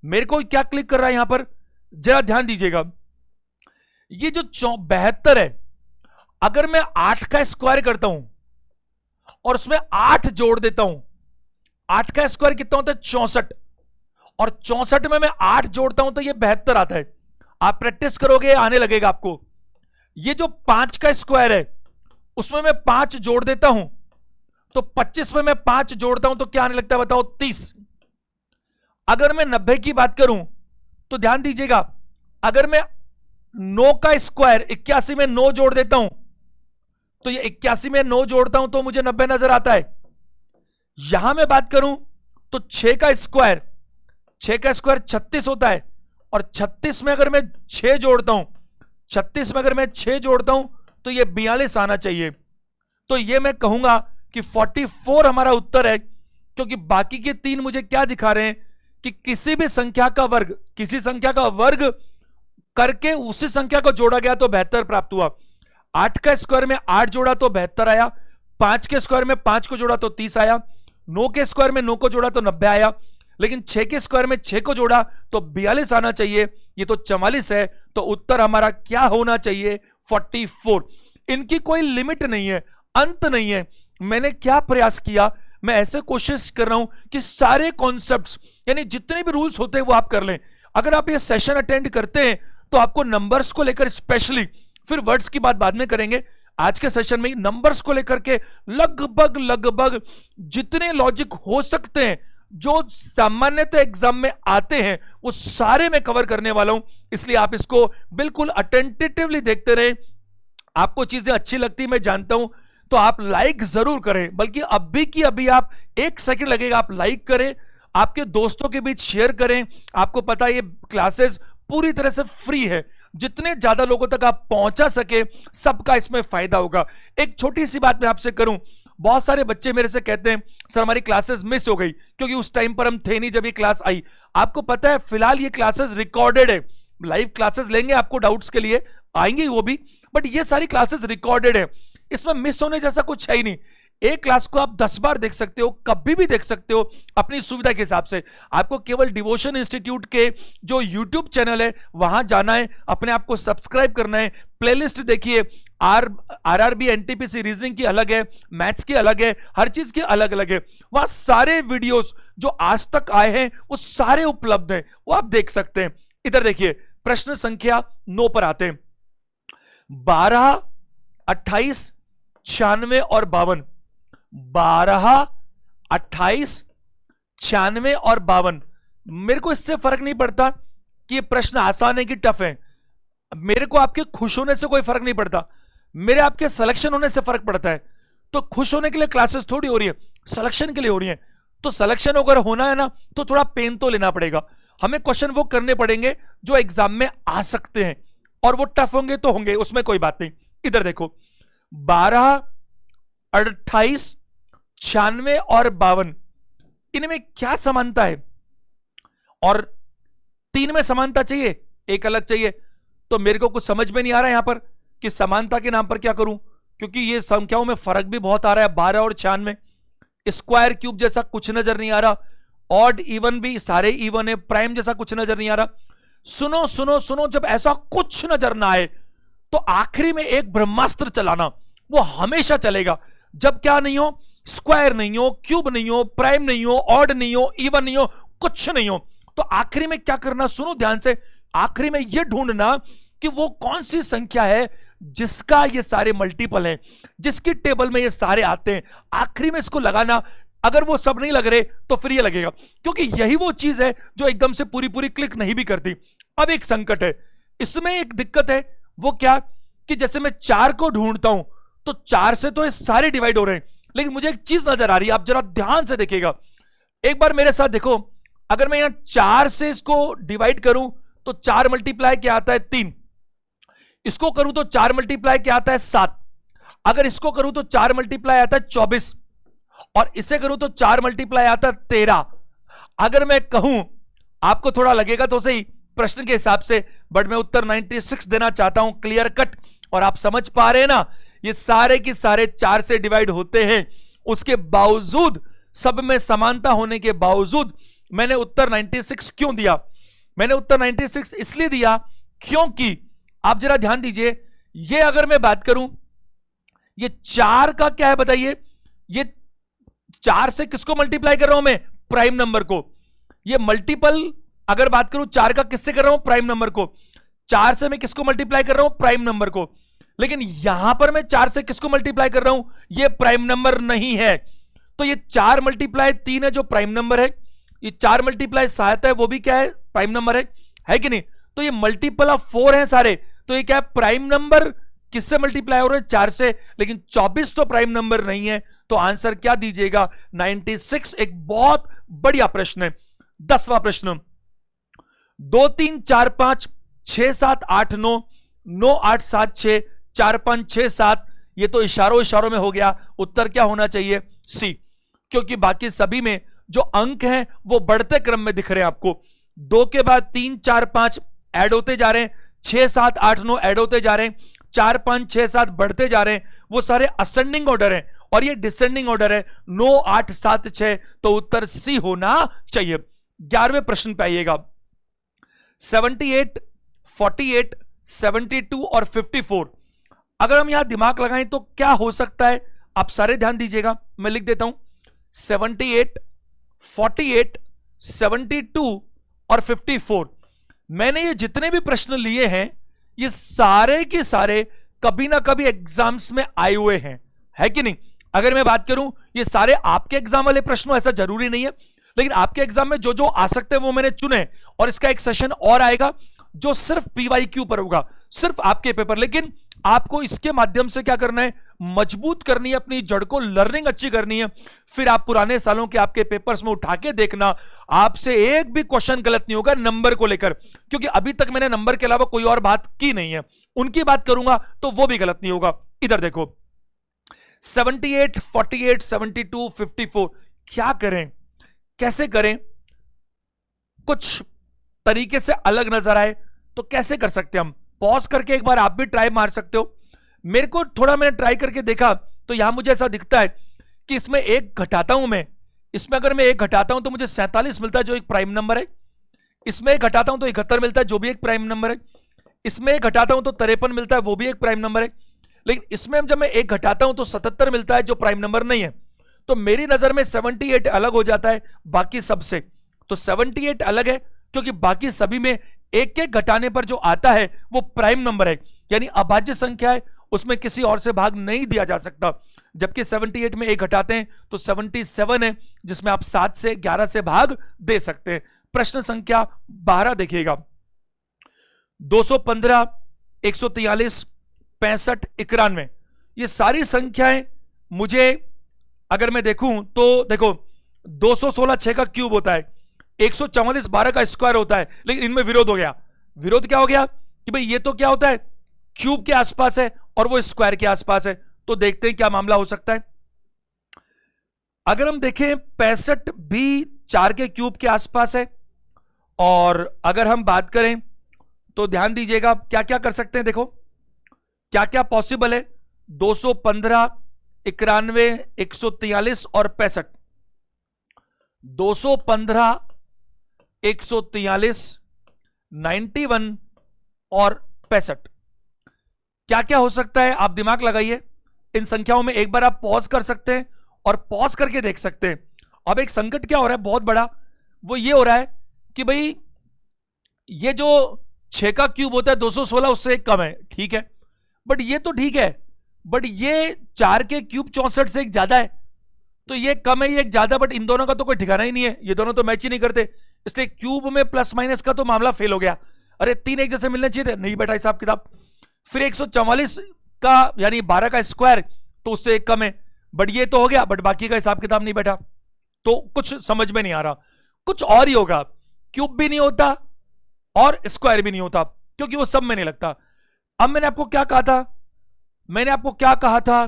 A: मेरे को क्या क्लिक कर रहा है यहां पर, जरा ध्यान दीजिएगा। ये जो 72 है, अगर मैं 8 का स्क्वायर करता हूं और उसमें 8 जोड़ देता हूं, 8 का स्क्वायर कितना होता है? 64, और 64 में मैं 8 जोड़ता हूं तो ये 72 आता है। आप प्रैक्टिस करोगे आने लगेगा आपको। ये जो 5 का स्क्वायर है उसमें मैं 5 जोड़ देता हूं तो 25 में मैं 5 जोड़ता हूं तो क्या आने लगता है बताओ? 30। अगर मैं 90 की बात करूं तो ध्यान दीजिएगा, अगर मैं 9 का स्क्वायर 81 में 9 जोड़ देता हूं तो ये 81 में 9 जोड़ता हूं तो मुझे 90 नजर आता है। यहां मैं बात करूं तो 6 का स्क्वायर 36 होता है, और 36 में अगर मैं 6 जोड़ता हूं, 36 में अगर मैं 6 जोड़ता हूं तो ये 42 आना चाहिए। तो ये मैं कहूंगा कि 44 हमारा उत्तर है, क्योंकि बाकी के 3 मुझे क्या दिखा रहे हैं कि किसी भी संख्या का वर्ग, किसी संख्या का वर्ग करके उसी संख्या को जोड़ा गया तो 72 प्राप्त हुआ। 8 का स्क्वायर में 8 जोड़ा तो 72 आया, 5 के स्क्वायर में 5 को जोड़ा तो 30 आया, 9 के स्क्वायर में 9 को जोड़ा तो 90 आया, लेकिन 6 के स्क्वायर में 6 को जोड़ा तो 42 आना चाहिए। ये तो 44 है, तो उत्तर हमारा क्या होना चाहिए? 44। इनकी कोई लिमिट नहीं है, अंत नहीं है। मैंने क्या प्रयास किया, मैं ऐसे कोशिश कर रहा हूं कि सारे कॉन्सेप्ट्स यानी जितने भी रूल्स होते हैं वो आप कर लें। अगर आप ये सेशन अटेंड करते हैं तो आपको नंबर्स को लेकर स्पेशली, फिर वर्ड्स की बात बाद में करेंगे, आज के सेशन में नंबर्स को लेकर के लगभग जितने लॉजिक हो सकते हैं जो सामान्यतः एग्जाम में आते हैं वो सारे मैं कवर करने वाला हूं। इसलिए आप इसको बिल्कुल अटेंटिवली देखते रहे। आपको चीजें अच्छी लगती मैं जानता हूं, तो आप लाइक जरूर करें, बल्कि अभी की अभी आप 1 सेकंड लगेगा, आप लाइक करें, आपके दोस्तों के बीच शेयर करें। आपको पता है ये क्लासेस पूरी तरह से फ्री है, जितने ज्यादा लोगों तक आप पहुंचा सके सबका इसमें फायदा होगा। एक छोटी सी बात मैं आपसे करूं, बहुत सारे बच्चे मेरे से कहते हैं सर हमारी क्लासेस मिस हो गई क्योंकि उस टाइम पर हम थे नहीं जब ये क्लास आई। आपको पता है फिलहाल ये क्लासेस रिकॉर्डेड है, लाइव क्लासेस लेंगे आपको डाउट्स के लिए आएंगे वो भी, बट ये सारी क्लासेस रिकॉर्डेड है, इसमें मिस होने जैसा कुछ है ही नहीं। एक क्लास को आप 10 बार देख सकते हो, कभी भी देख सकते हो अपनी सुविधा के हिसाब से। आपको केवल डिवोशन इंस्टीट्यूट के जो यूट्यूब चैनल है वहां जाना है, अपने आप को सब्सक्राइब करना है, प्लेलिस्ट देखिए, आरआरबी एनटीपीसी रीजनिंग की अलग है, मैथ्स की अलग है, हर चीज की अलग अलग है। वहां सारे वीडियोस जो आज तक आए हैं वो सारे उपलब्ध हैं, वो आप देख सकते हैं। इधर देखिए प्रश्न संख्या 9 पर आते हैं। 12, 28, 96 और 52। 12, 28, 96 और 52। मेरे को इससे फर्क नहीं पड़ता कि ये प्रश्न आसान है कि टफ है। मेरे को आपके खुश होने से कोई फर्क नहीं पड़ता, मेरे आपके सिलेक्शन होने से फर्क पड़ता है। तो खुश होने के लिए क्लासेस थोड़ी हो रही है, सिलेक्शन के लिए हो रही है। तो सिलेक्शन अगर होना है ना, तो थोड़ा पेन तो लेना पड़ेगा। हमें क्वेश्चन वो करने पड़ेंगे जो एग्जाम में आ सकते हैं, और वो टफ होंगे तो होंगे, उसमें कोई बात नहीं। इधर देखो, 12, 28, 96 और 52, इनमें क्या समानता है? और 3 में समानता चाहिए, एक अलग चाहिए। तो मेरे को कुछ समझ में नहीं आ रहा है यहां पर कि समानता के नाम पर क्या करूं, क्योंकि ये संख्याओं में फर्क भी बहुत आ रहा है। 12 और 96, स्क्वायर क्यूब जैसा कुछ नजर नहीं आ रहा, ऑड इवन भी सारे इवन है, प्राइम जैसा कुछ नजर नहीं आ रहा। सुनो सुनो सुनो, जब ऐसा कुछ नजर ना आए तो आखिरी में एक ब्रह्मास्त्र चलाना, वो हमेशा चलेगा। जब क्या नहीं हो, स्क्वायर नहीं हो, क्यूब नहीं हो, प्राइम नहीं हो, ऑड नहीं हो, इवन नहीं हो, कुछ नहीं हो, तो आखिरी में क्या करना, सुनो ध्यान से। आखिरी में यह ढूंढना कि वो कौन सी संख्या है जिसका ये सारे मल्टीपल हैं, जिसकी टेबल में ये सारे आते हैं। आखिरी में इसको लगाना। अगर वो सब नहीं लग रहे तो फिर ये लगेगा, क्योंकि यही वो चीज है जो एकदम से पूरी पूरी क्लिक नहीं भी करती। अब एक संकट है इसमें, एक दिक्कत है, वो क्या कि जैसे मैं 4 को ढूंढता हूं तो 4 से तो ये सारे डिवाइड हो रहे हैं, लेकिन मुझे एक चीज नजर आ रही है, आप जरा ध्यान से देखिएगा। एक बार मेरे साथ देखो, अगर मैं यहां 4 से इसको डिवाइड करूं तो 4 मल्टीप्लाई क्या आता है, 3। इसको करूं तो 4 मल्टीप्लाई क्या आता है, 7। अगर इसको करूं तो 4 मल्टीप्लाई आता है 24, और इसे करूं तो 4 मल्टीप्लाई आता है 13। अगर मैं कहूं, आपको थोड़ा लगेगा तो सही प्रश्न के हिसाब से, बट मैं उत्तर 96 देना चाहता हूं, क्लियर कट। और आप समझ पा रहे हैं ना, ये सारे के सारे 4 से डिवाइड होते हैं, उसके बावजूद, सब में समानता होने के बावजूद मैंने उत्तर 96 क्यों दिया? मैंने उत्तर 96 इसलिए दिया क्योंकि आप जरा ध्यान दीजिए, ये अगर मैं बात करूं, ये 4 का क्या है बताइए, ये 4 से किसको मल्टीप्लाई कर रहा हूं मैं, प्राइम नंबर को। ये मल्टीपल अगर बात करूं 4 का किससे कर रहा हूं, प्राइम नंबर को। 4 से मैं किसको मल्टीप्लाई कर रहा हूं, प्राइम नंबर को। लेकिन यहां पर मैं 4 से किसको मल्टीप्लाई कर रहा हूं, ये प्राइम नंबर नहीं है। तो ये 4 मल्टीप्लाई 3 है जो प्राइम नंबर है, ये 4 मल्टीप्लाई 7 है वो भी क्या है, प्राइम नंबर है कि नहीं? तो ये मल्टीपल ऑफ 4 है सारे, तो ये क्या है, प्राइम नंबर। किससे मल्टीप्लाई हो रहे हैं, 4 से, लेकिन 24 तो प्राइम नंबर नहीं है। तो आंसर क्या दीजिएगा, 96। एक बहुत बढ़िया प्रश्न है। 10वां प्रश्न, 2 3 4 5 6 7 8 9 9 8 7 6 4 5 6 7, ये तो इशारों इशारों में हो गया। उत्तर क्या होना चाहिए, सी, क्योंकि बाकी सभी में जो अंक हैं वो बढ़ते क्रम में दिख रहे हैं आपको। 2 के बाद 3 4 5 ऐड होते जा रहे हैं, 6 7 8 9 ऐड होते जा रहे हैं, 4 5 6 7 बढ़ते जा रहे हैं, वो सारे असेंडिंग ऑर्डर हैं, और ये डिसेंडिंग ऑर्डर है, 9 8 7 6। तो उत्तर सी होना चाहिए। 11वें प्रश्न पे आइएगा, 78 48 72 और 54। अगर हम यहां दिमाग लगाएं तो क्या हो सकता है, आप सारे ध्यान दीजिएगा, मैं लिख देता हूं, 78 48 72 और 54। मैंने ये जितने भी प्रश्न लिए हैं, ये सारे के सारे कभी ना कभी एग्जाम्स में आए हुए हैं, है कि नहीं? अगर मैं बात करूं, ये सारे आपके एग्जाम वाले प्रश्न, ऐसा जरूरी नहीं है, लेकिन आपके एग्जाम में जो जो आ सकते हैं वो मैंने चुने। और इसका एक सेशन और आएगा जो सिर्फ पीवाईक्यू पर होगा, सिर्फ आपके पेपर। लेकिन आपको इसके माध्यम से क्या करना है, मजबूत करनी है अपनी जड़ को, लर्निंग अच्छी करनी है। फिर आप पुराने सालों के आपके पेपर्स में उठा के देखना, आपसे एक भी क्वेश्चन गलत नहीं होगा नंबर को लेकर, क्योंकि अभी तक मैंने नंबर के अलावा कोई और बात की नहीं है। उनकी बात करूंगा तो वो भी गलत नहीं होगा। इधर देखो, 78 48 72 54, क्या करें, कैसे करें? कुछ तरीके से अलग नजर आए तो कैसे कर सकते हैं हम? पॉज करके एक बार आप भी ट्राई मार सकते हो। मेरे को थोड़ा मैंने ट्राई करके देखा तो यहां मुझे ऐसा दिखता है कि इसमें एक घटाता हूं मैं, इसमें अगर मैं एक घटाता हूं तो मुझे 47 मिलता है जो एक प्राइम नंबर है। इसमें एक घटाता हूं तो 71 मिलता है जो भी एक प्राइम नंबर है। इसमें एक घटाता हूं तो 53 मिलता है, वो भी एक प्राइम नंबर है। लेकिन इसमें जब मैं एक घटाता हूं तो 77 मिलता है जो प्राइम नंबर नहीं है। तो मेरी नजर में 78 अलग हो जाता है बाकी सबसे। तो 78 अलग है क्योंकि बाकी सभी में एक के घटाने पर जो आता है वो प्राइम नंबर है, यानी अभाज्य संख्या है, उसमें किसी और से भाग नहीं दिया जा सकता। जबकि 78 में एक घटाते हैं तो 77 है, जिसमें आप 7 से 11 से भाग दे सकते हैं। प्रश्न संख्या 12 देखिएगा। 215, 143, 65, 91, ये सारी संख्याएं मुझे अगर मैं देखूं तो देखो 216 6 का क्यूब होता है, 144 12 का स्क्वायर होता है, लेकिन इनमें विरोध हो गया। विरोध क्या हो गया कि भाई ये तो क्या होता है, क्यूब के आसपास है और वो स्क्वायर के आसपास है। तो देखते हैं क्या मामला हो सकता है। अगर हम देखें 65 भी 4 के क्यूब के आसपास है, और अगर हम बात करें तो ध्यान दीजिएगा क्या क्या कर सकते हैं, देखो क्या क्या पॉसिबल है। 215, 91, 143 और 65। 215, 143, 91 और 65, क्या क्या हो सकता है आप दिमाग लगाइए। इन संख्याओं में एक बार आप पॉज कर सकते हैं और पॉज करके देख सकते हैं। अब एक संकट क्या हो रहा है बहुत बड़ा, वो ये हो रहा है कि भाई ये जो 6 का क्यूब होता है 216 उससे एक कम है, ठीक है, बट ये तो ठीक है, बट ये 4 के क्यूब 64 से एक ज्यादा है, तो ये कम है ये एक ज्यादा, बट इन दोनों का तो कोई ठिकाना ही नहीं है, ये दोनों तो मैच ही नहीं करते, इसलिए क्यूब में प्लस माइनस का तो मामला फेल हो गया। अरे 3 एक जैसे मिलने चाहिए थे, नहीं बैठा हिसाब किताब। फिर 144 का यानी 12 का स्क्वायर तो उससे एक कम है, बट ये तो हो गया, बट बाकी का हिसाब किताब नहीं बैठा, तो कुछ समझ में नहीं आ रहा। कुछ और ही होगा, क्यूब भी नहीं होता और स्क्वायर भी नहीं होता, क्योंकि वो सब में नहीं लगता। अब मैंने आपको क्या कहा था, मैंने आपको क्या कहा था,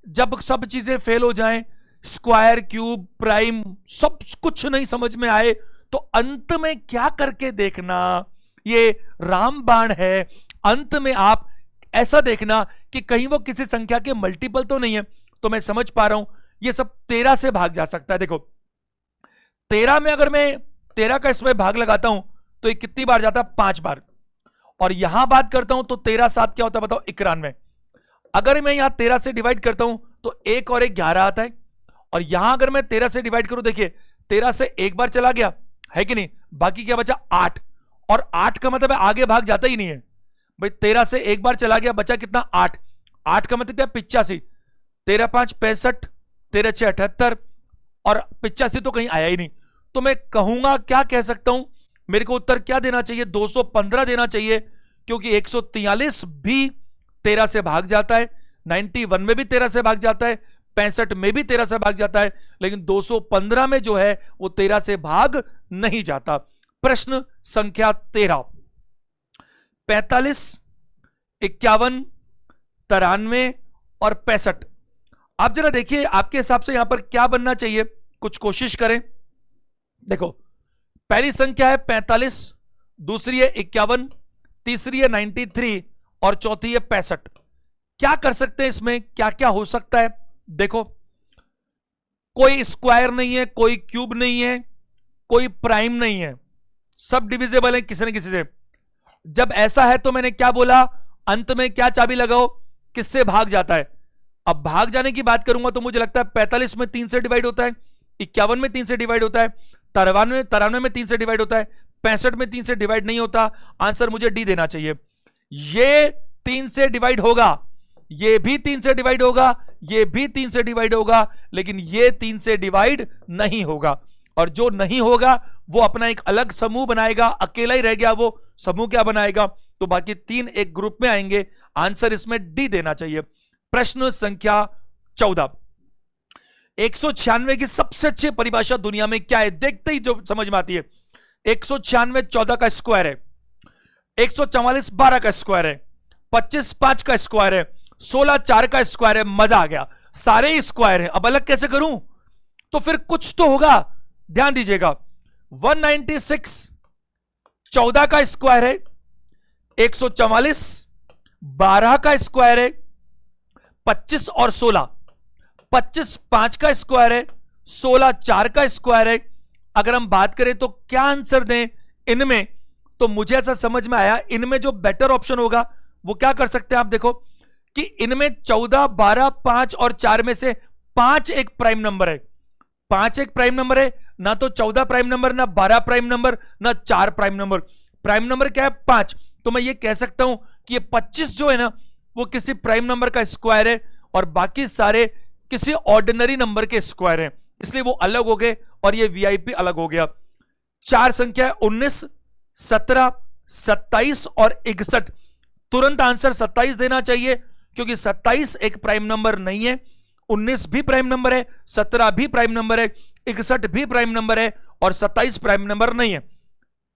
A: जब सब चीजें फेल हो जाएं, स्क्वायर क्यूब प्राइम सब कुछ नहीं समझ में आए, तो अंत में क्या करके देखना, ये रामबाण है। अंत में आप ऐसा देखना कि कहीं वो किसी संख्या के मल्टीपल तो नहीं है। तो मैं समझ पा रहा हूं ये सब 13 से भाग जा सकता है। देखो 13 में अगर मैं 13 का इसमें भाग लगाता हूं तो ये कितनी बार जाता है, 5 बार। और यहां बात करता हूं तो 13 7 क्या होता है बताओ, 91। अगर मैं यहां 13 से डिवाइड करता हूं तो 1 और 1 11 आता है, और यहां अगर मैं 13 से डिवाइड करूं, देखिए 13 से एक बार चला गया है कि नहीं, बाकी क्या बचा 8, और 8 का मतलब है आगे भाग जाता ही नहीं है भाई। 13 से एक बार चला गया, बचा कितना 8, 8 का मतलब क्या 85, 13 5 65, 13 6 78, और 85 तो कहीं आया ही नहीं। तो मैं कहूंगा क्या कह सकता हूं, मेरे को उत्तर क्या देना चाहिए, 215 देना चाहिए, क्योंकि 143 भी 13 से भाग जाता है, 91 में भी 13 से भाग जाता है, 65 में भी 13 से भाग जाता है, लेकिन 215 में जो है वो 13 से भाग नहीं जाता। प्रश्न संख्या 13। 45, 51, 93 और 65, आप जरा देखिए आपके हिसाब से यहां पर क्या बनना चाहिए, कुछ कोशिश करें। देखो पहली संख्या है 45, दूसरी है 51, तीसरी है 93 और चौथी है 65। क्या कर सकते हैं इसमें, क्या क्या हो सकता है। देखो कोई स्क्वायर नहीं है, कोई क्यूब नहीं है, कोई प्राइम नहीं है, सब डिविजिबल है किसी न किसी से। जब ऐसा है तो मैंने क्या बोला, अंत में क्या चाबी लगाओ, किससे भाग जाता है। अब भाग जाने की बात करूंगा तो मुझे लगता है 45 में 3 से डिवाइड होता है, 51 में 3 से डिवाइड होता है, 93 में 3 से डिवाइड होता है, 65 में 3 से डिवाइड नहीं होता। आंसर मुझे डी देना चाहिए। ये 3 से डिवाइड होगा, ये भी 3 से डिवाइड होगा, ये भी 3 से डिवाइड होगा, लेकिन ये 3 से डिवाइड नहीं होगा। और जो नहीं होगा वो अपना एक अलग समूह बनाएगा, अकेला ही रह गया वो समूह क्या बनाएगा, तो बाकी 3 एक ग्रुप में आएंगे। आंसर इसमें डी देना चाहिए। प्रश्न संख्या 14। 196 की सबसे अच्छी परिभाषा दुनिया में क्या है, देखते ही जो समझ में आती है। 196 14 का स्क्वायर है, 144 12 का स्क्वायर है, 25 5 का स्क्वायर है, 16 4 का स्क्वायर है। मजा आ गया, सारे ही स्क्वायर है। अब अलग कैसे करूं, तो फिर कुछ तो होगा, ध्यान दीजिएगा। 196 14 का स्क्वायर है, 144 12 का स्क्वायर है, 25 और 16, 25 5 का स्क्वायर है, 16 4 का स्क्वायर है। अगर हम बात करें तो क्या आंसर दें इनमें, तो मुझे ऐसा समझ में आया इनमें जो बेटर ऑप्शन होगा वो क्या कर सकते हैं आप देखो कि इनमें 14 12 5 और 4 में से 5 एक प्राइम नंबर है। 5 एक प्राइम नंबर है, ना तो 14 प्राइम नंबर, ना 12 प्राइम नंबर, ना 4 प्राइम नंबर। प्राइम नंबर क्या है 5, तो मैं ये कह सकता हूं कि ये 25 जो है ना वो किसी प्राइम नंबर का स्क्वायर है और बाकी सारे किसी ऑर्डिनरी नंबर के स्क्वायर हैं, इसलिए वो अलग हो गए और ये वीआईपी अलग हो गया। चार संख्या है 19, 17, 27 और 61। तुरंत आंसर 27 देना चाहिए क्योंकि 27 एक प्राइम नंबर नहीं है, 19 भी प्राइम नंबर है, 17 भी प्राइम नंबर है, 61 भी प्राइम नंबर है और 27 प्राइम नंबर नहीं है।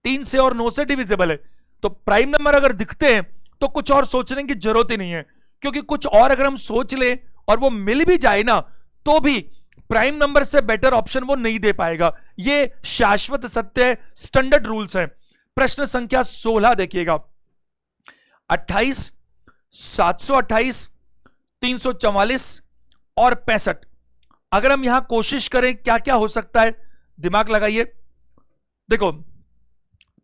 A: 3 से और 9 से डिविजिबल है, तो प्राइम नंबर अगर दिखते हैं तो कुछ और सोचने की जरूरत ही नहीं है, क्योंकि कुछ और अगर हम सोच लें और वो मिल भी जाए ना तो भी प्राइम नंबर से बेटर ऑप्शन वो नहीं दे पाएगा। ये शाश्वत सत्य है, स्टैंडर्ड रूल्स है। प्रश्न संख्या 16 देखिएगा, 28, 728, 344 और 65। अगर हम यहां कोशिश करें क्या क्या हो सकता है, दिमाग लगाइए। देखो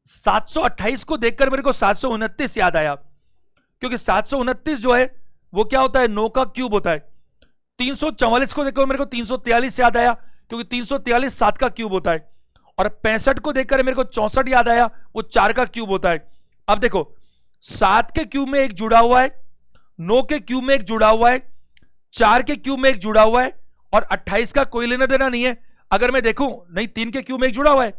A: 728 को देखकर मेरे को 729 याद आया, क्योंकि 729 जो है वो क्या होता है 9 का क्यूब होता है। 344 को देखकर मेरे को 343 याद आया, क्योंकि 343 7 का क्यूब होता है। और 65 को देखकर मेरे को 64 याद आया, वो 4 का क्यूब होता है। अब देखो 7 के क्यूब में एक जुड़ा हुआ है, 9 के क्यूब में एक जुड़ा हुआ है, 4 के क्यूब में एक जुड़ा हुआ है और 28 का कोई लेना देना नहीं है। अगर मैं देखूं नहीं 3 के क्यूब में एक जुड़ा हुआ है,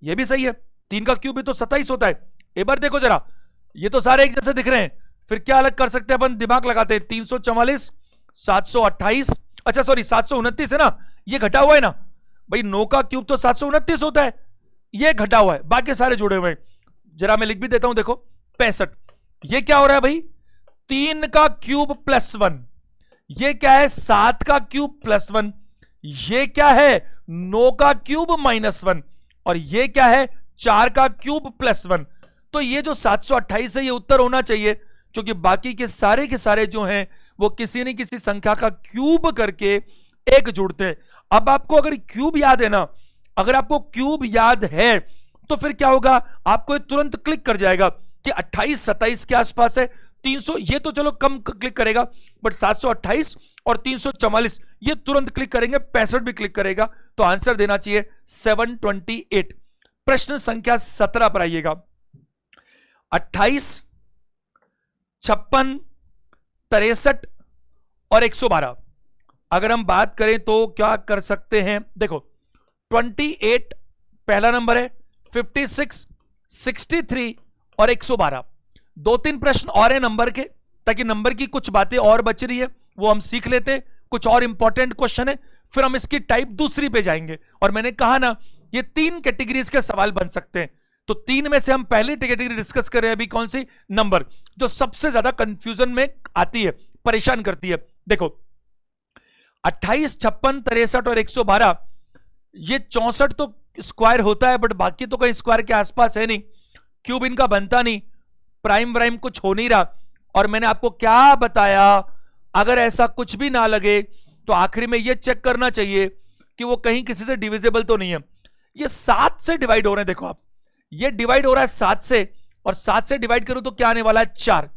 A: ये भी सही है, 3 का क्यूब भी तो 27 होता है। एक बार देखो जरा, ये तो सारे एक जैसे दिख रहे हैं, फिर क्या अलग कर सकते हैं अपन, दिमाग लगाते हैं। 344, 728, अच्छा सॉरी 729 है ना, ये घटा हुआ है ना भाई, 9 का क्यूब तो 729 होता है, ये घटा हुआ है, बाकी सारे जुड़े हुए हैं। जरा मैं लिख भी देता हूं, देखो 65, ये क्या हो रहा है भाई 3 का क्यूब प्लस 1, ये क्या है 7 का क्यूब प्लस 1, ये क्या है 9 का क्यूब माइनस 1 और ये क्या है 4 का क्यूब प्लस 1। तो ये जो 728 है ये उत्तर होना चाहिए, क्योंकि बाकी के सारे जो हैं वो किसी न किसी संख्या का क्यूब करके एक जुड़ते हैं। अब आपको अगर क्यूब याद है ना, अगर आपको क्यूब याद है तो फिर क्या होगा, आपको तुरंत क्लिक कर जाएगा कि 28 27 के आसपास है। 300 ये तो चलो कम क्लिक करेगा, बट 728 और 344 ये तुरंत क्लिक करेंगे, 65 भी क्लिक करेगा। तो आंसर देना चाहिए 728। प्रश्न संख्या 17 पर आइएगा, 28, 56, 63 और 112। अगर हम बात करें तो क्या कर सकते हैं, देखो 28 पहला नंबर है, 56, 63 और 112। 2-3 प्रश्न और है नंबर के, ताकि नंबर की कुछ बातें और बच रही है वो हम सीख लेते हैं। कुछ और इंपॉर्टेंट क्वेश्चन है, फिर हम इसकी टाइप दूसरी पे जाएंगे। और मैंने कहा ना ये 3 कैटेगरीज के सवाल बन सकते हैं, तो 3 में से हम पहली कैटेगरी डिस्कस कर रहे हैं अभी, कौन सी, नंबर, जो सबसे ज्यादा कंफ्यूजन में आती है, परेशान करती है। देखो 28, 56, 63 और 112, ये 64 तो स्क्वायर होता है, बट बाकी तो कहीं स्क्वायर के आसपास है नहीं, क्यूब इनका बनता नहीं, प्राइम व्राइम कुछ हो नहीं रहा। और मैंने आपको क्या बताया, अगर ऐसा कुछ भी ना लगे तो आखिरी में यह चेक करना चाहिए कि वो कहीं किसी से डिविजिबल तो नहीं है। ये 7 से डिवाइड हो रहे हैं, देखो आप, ये डिवाइड हो रहा है 7 से, और 7 से डिवाइड करूं तो क्या आने वाला है 4।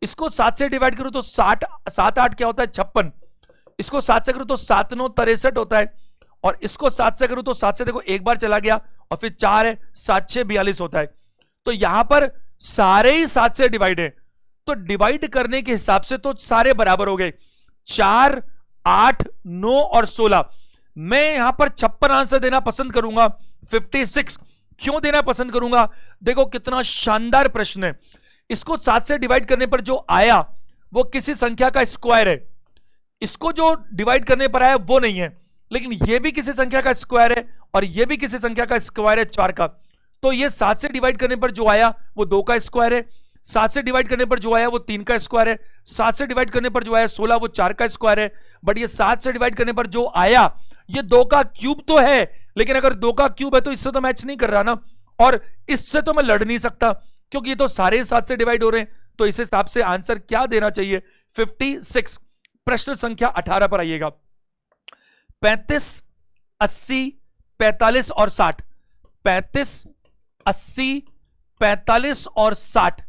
A: इसको 7 से डिवाइड करूं तो 7 8 क्या होता है 56। इसको 7 से करूं तो 7 9 63 होता है, और इसको 7 से करूं तो 7 से देखो एक बार चला गया और फिर 4 है, 7 6 42 होता है। तो यहां पर सारे ही 7 से डिवाइड है, तो डिवाइड करने के हिसाब से तो सारे बराबर हो गए, 4 8 9 और 16। मैं यहां पर 56 आंसर देना पसंद करूंगा, 56 क्यों देना पसंद करूंगा, देखो कितना शानदार प्रश्न है। इसको 7 से डिवाइड करने पर जो आया वो किसी संख्या का स्क्वायर है, इसको जो डिवाइड करने पर आया वो नहीं है, लेकिन ये भी किसी संख्या का स्क्वायर है और ये भी किसी संख्या का स्क्वायर है 4 का। तो ये 7 से डिवाइड करने पर जो आया वो 2 का स्क्वायर है, 7 से डिवाइड करने पर जो आया वो 3 का स्क्वायर है, 7 से डिवाइड करने पर जो आया 16 वो 4 का स्क्वायर है। बट ये 7 से डिवाइड करने पर जो आया ये 2 का क्यूब तो है, लेकिन अगर 2 का क्यूब है तो इससे तो मैच नहीं कर रहा ना, और इससे तो मैं लड़ नहीं सकता क्योंकि ये तो सारे 7 से डिवाइड हो रहे हैं। तो इस हिसाब से आंसर क्या देना चाहिए 56। प्रश्न संख्या 18 पर आइएगा, 35, 80, 45 और 60। 35, 80, 45 और 60,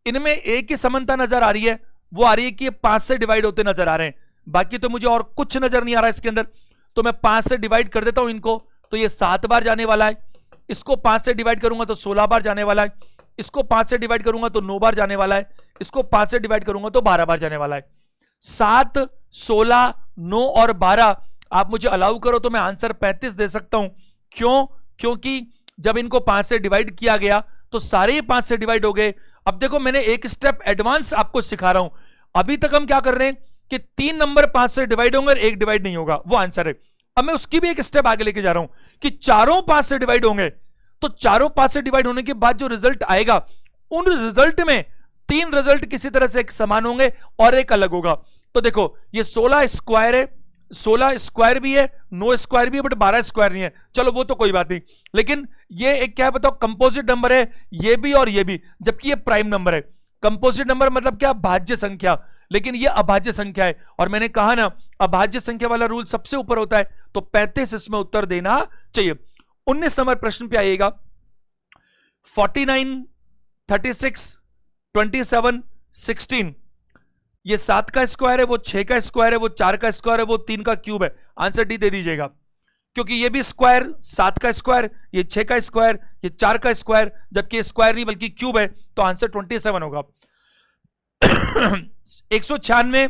A: इनमें एक ही समानता नजर आ रही है, वो आ रही है कि ये 5 से डिवाइड होते नजर आ रहे हैं, बाकी तो मुझे और कुछ नजर नहीं आ रहा इसके अंदर। तो मैं 5 से डिवाइड कर देता हूं इनको, तो ये 7 बार जाने वाला है, इसको 5 से डिवाइड करूंगा तो 16 बार जाने वाला है, इसको 5 से डिवाइड करूंगा तो 9 बार जाने वाला है, इसको 5 से डिवाइड करूंगा तो 12 बार जाने वाला है। 7, 16, 9 और 12 आप मुझे अलाउ करो तो मैं आंसर 35 दे सकता हूं। क्यों? क्योंकि जब इनको 5 से डिवाइड किया गया तो सारे ही 5 से डिवाइड हो गए। अब देखो मैंने एक स्टेप एडवांस आपको सिखा रहा हूं। अभी तक हम क्या कर रहे हैं कि 3 नंबर 5 से डिवाइड होंगे और 1 डिवाइड नहीं होगा, वो आंसर है। अब मैं उसकी भी एक स्टेप आगे लेके जा रहा हूं कि चारों 5 से डिवाइड होंगे, तो चारों 5 से डिवाइड होने के बाद जो रिजल्ट आएगा, उन रिजल्ट में 3 रिजल्ट किसी तरह से एक समान होंगे और एक अलग होगा। तो देखो ये 16 स्क्वायर है, 16 स्क्वायर भी है, 9 स्क्वायर भी है, बट 12 स्क्वायर नहीं है। चलो वो तो कोई बात नहीं, लेकिन ये एक क्या है बताओ, कंपोजिट नंबर है, ये भी और ये भी, जबकि ये प्राइम नंबर है। कंपोजिट नंबर मतलब क्या? भाज्य संख्या, लेकिन ये अभाज्य संख्या है। और मैंने कहा ना, अभाज्य संख्या वाला रूल सबसे ऊपर होता है, तो 35 इसमें उत्तर देना चाहिए। 19 नंबर प्रश्न पे आइएगा। 49, 36, 27, 16, ये 7 का स्क्वायर है, वो 6 का स्क्वायर है, वो 4 का स्क्वायर है, वो 3 का क्यूब है। आंसर डी दे दीजिएगा, क्योंकि ये भी स्क्वायर, 7 का स्क्वायर, ये 6 का स्क्वायर, ये 4 का स्क्वायर, जबकि ये स्क्वायर नहीं बल्कि क्यूब है, तो आंसर 27 होगा। 196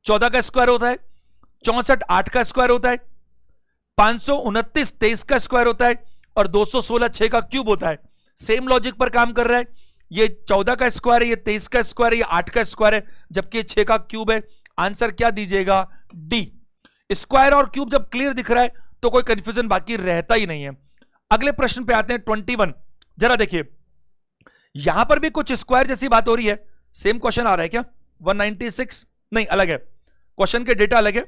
A: 14 का स्क्वायर होता है, 64 8 का स्क्वायर होता है, 529 23 का स्क्वायर होता है, और 216 6 का क्यूब होता है। सेम लॉजिक पर काम कर रहा है। ये 14 का स्क्वायर है, ये 23 का स्क्वायर है, ये 8 का स्क्वायर है, जबकि ये 6 का क्यूब है। आंसर क्या दीजिएगा? डी। स्क्वायर और क्यूब जब क्लियर दिख रहा है तो कोई कंफ्यूजन बाकी रहता ही नहीं है। अगले प्रश्न पे आते हैं 21। जरा देखिए, यहां पर भी कुछ स्क्वायर जैसी बात हो रही है। सेम क्वेश्चन आ रहा है क्या? 196 नहीं, अलग है, क्वेश्चन के डेटा अलग है,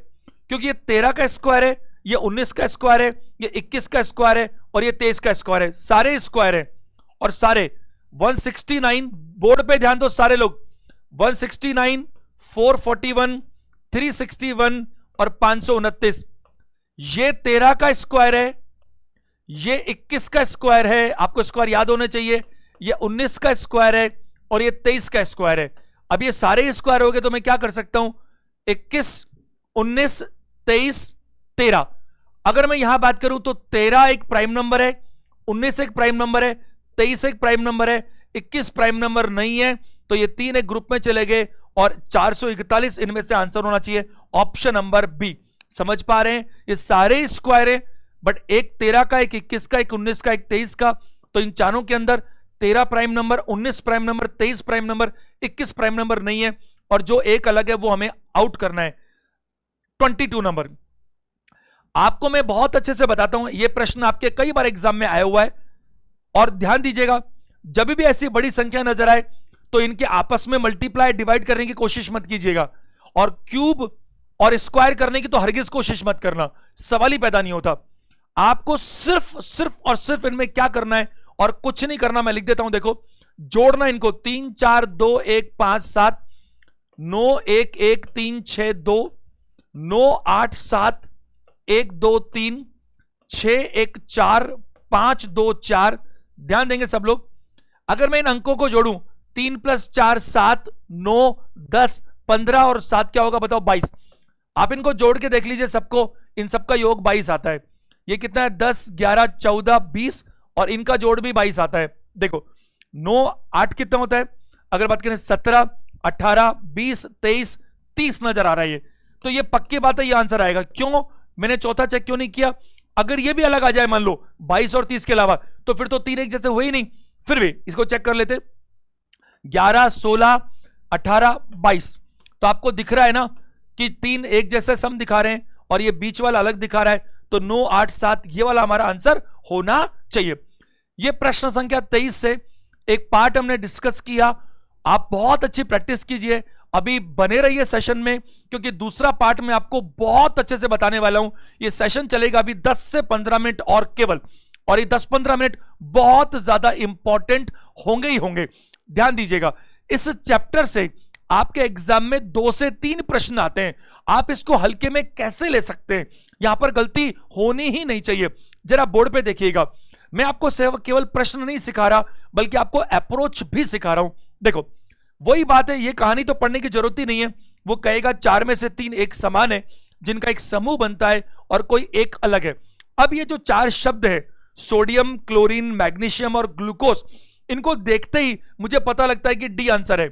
A: क्योंकि ये 13 का स्क्वायर है, ये 19 का स्क्वायर है, ये 21 का स्क्वायर है, और ये 23 का स्क्वायर है। सारे स्क्वायर है, और सारे 169, बोर्ड पे ध्यान दो सारे लोग, 169, 441, 361 और 529, ये 13 का स्क्वायर है, ये 21 का स्क्वायर है, आपको स्क्वायर याद होने चाहिए, ये 19 का स्क्वायर है, और ये 23 का स्क्वायर है। अब ये सारे स्क्वायर हो गए तो मैं क्या कर सकता हूं? 21, 19, 23, 13। अगर मैं यहां बात करूं तो 13 एक प्राइम नंबर है, 19 एक प्राइम नंबर है, 23 एक प्राइम नंबर है, 21 प्राइम नंबर नहीं है, तो ये 3 एक ग्रुप में चले गए, और 441 इनमें से आंसर होना चाहिए ऑप्शन नंबर बी। समझ पा रहे हैं? ये सारे स्क्वायर है, बट एक 13 का, एक 21 का, एक 19 का, एक 23 का, तो इन चारों के अंदर 13 prime number, 19 prime number, 23 prime number, 21 prime number नहीं है, और जो एक अलग है वो हमें आउट करना है। 22 नंबर आपको मैं बहुत अच्छे से बताता हूं, यह प्रश्न आपके कई बार एग्जाम में आया हुआ है, और ध्यान दीजिएगा, जब भी ऐसी बड़ी संख्या नजर आए तो इनके आपस में मल्टीप्लाई डिवाइड करने की कोशिश मत कीजिएगा, और क्यूब और स्क्वायर करने की तो हरगिज कोशिश मत करना, सवाल ही पैदा नहीं होता। आपको सिर्फ और सिर्फ इनमें क्या करना है, और कुछ नहीं करना। मैं लिख देता हूं, देखो, जोड़ना इनको, 3 4 2 1 5 7, 9 1 1 3 6 2, 9 8 7 1 2 3, 6 1 4 5 2 4। ध्यान देंगे सब लोग, अगर मैं इन अंकों को जोड़ूं, 3 + 4 7, 9 10 15 और 7 क्या होगा बताओ? 22। आप इनको जोड़ के देख लीजिए सबको, इन सबका योग 22 आता है। ये कितना है? 10 11 14 20, और इनका जोड़ भी 22 आता है। देखो 9 8 कितना होता है? अगर बात करें 17 18 20 23 30 नजर आ रहा है ये, तो ये पक्की बात है, ये आंसर आएगा। क्यों? मैंने चौथा चेक क्यों नहीं किया? अगर ये भी अलग आ जाए, मान लो 22 और 30 के अलावा, तो फिर तो 3 एक जैसे हुए ही नहीं। फिर भी इसको चेक कर लेते, 11 16 18 22, तो आपको दिख रहा है ना कि 3 एक जैसे सम दिखा रहे हैं, और ये बीच वाला अलग दिखा रहा है, तो 9 8 7 ये वाला हमारा आंसर होना चाहिए। ये प्रश्न संख्या 23 से एक पार्ट हमने डिस्कस किया। आप बहुत अच्छी प्रैक्टिस कीजिए, अभी बने रहिए सेशन में, क्योंकि दूसरा पार्ट में आपको बहुत अच्छे से बताने वाला हूं। ये सेशन चलेगा अभी 10 से 15 मिनट और केवल, और ये 10-15 मिनट बहुत ज्यादा इंपॉर्टेंट होंगे ही होंगे। ध्यान दीजिएगा, इस चैप्टर से आपके एग्जाम में 2 से 3 प्रश्न आते हैं। आप इसको हल्के में कैसे ले सकते हैं? यहां पर गलती होनी ही नहीं चाहिए। जरा बोर्ड पे देखिएगा, मैं आपको केवल प्रश्न नहीं सिखा रहा, बल्कि आपको अप्रोच भी सिखा रहा हूं। देखो वही बात है, ये कहानी तो पढ़ने की जरूरत ही नहीं है। वो कहेगा 4 में से 3 एक समान है, जिनका एक समूह बनता है, और कोई एक अलग है। अब ये जो 4 शब्द है, सोडियम, क्लोरीन, मैग्नीशियम और ग्लूकोज, इनको देखते ही मुझे पता लगता है कि डी आंसर है।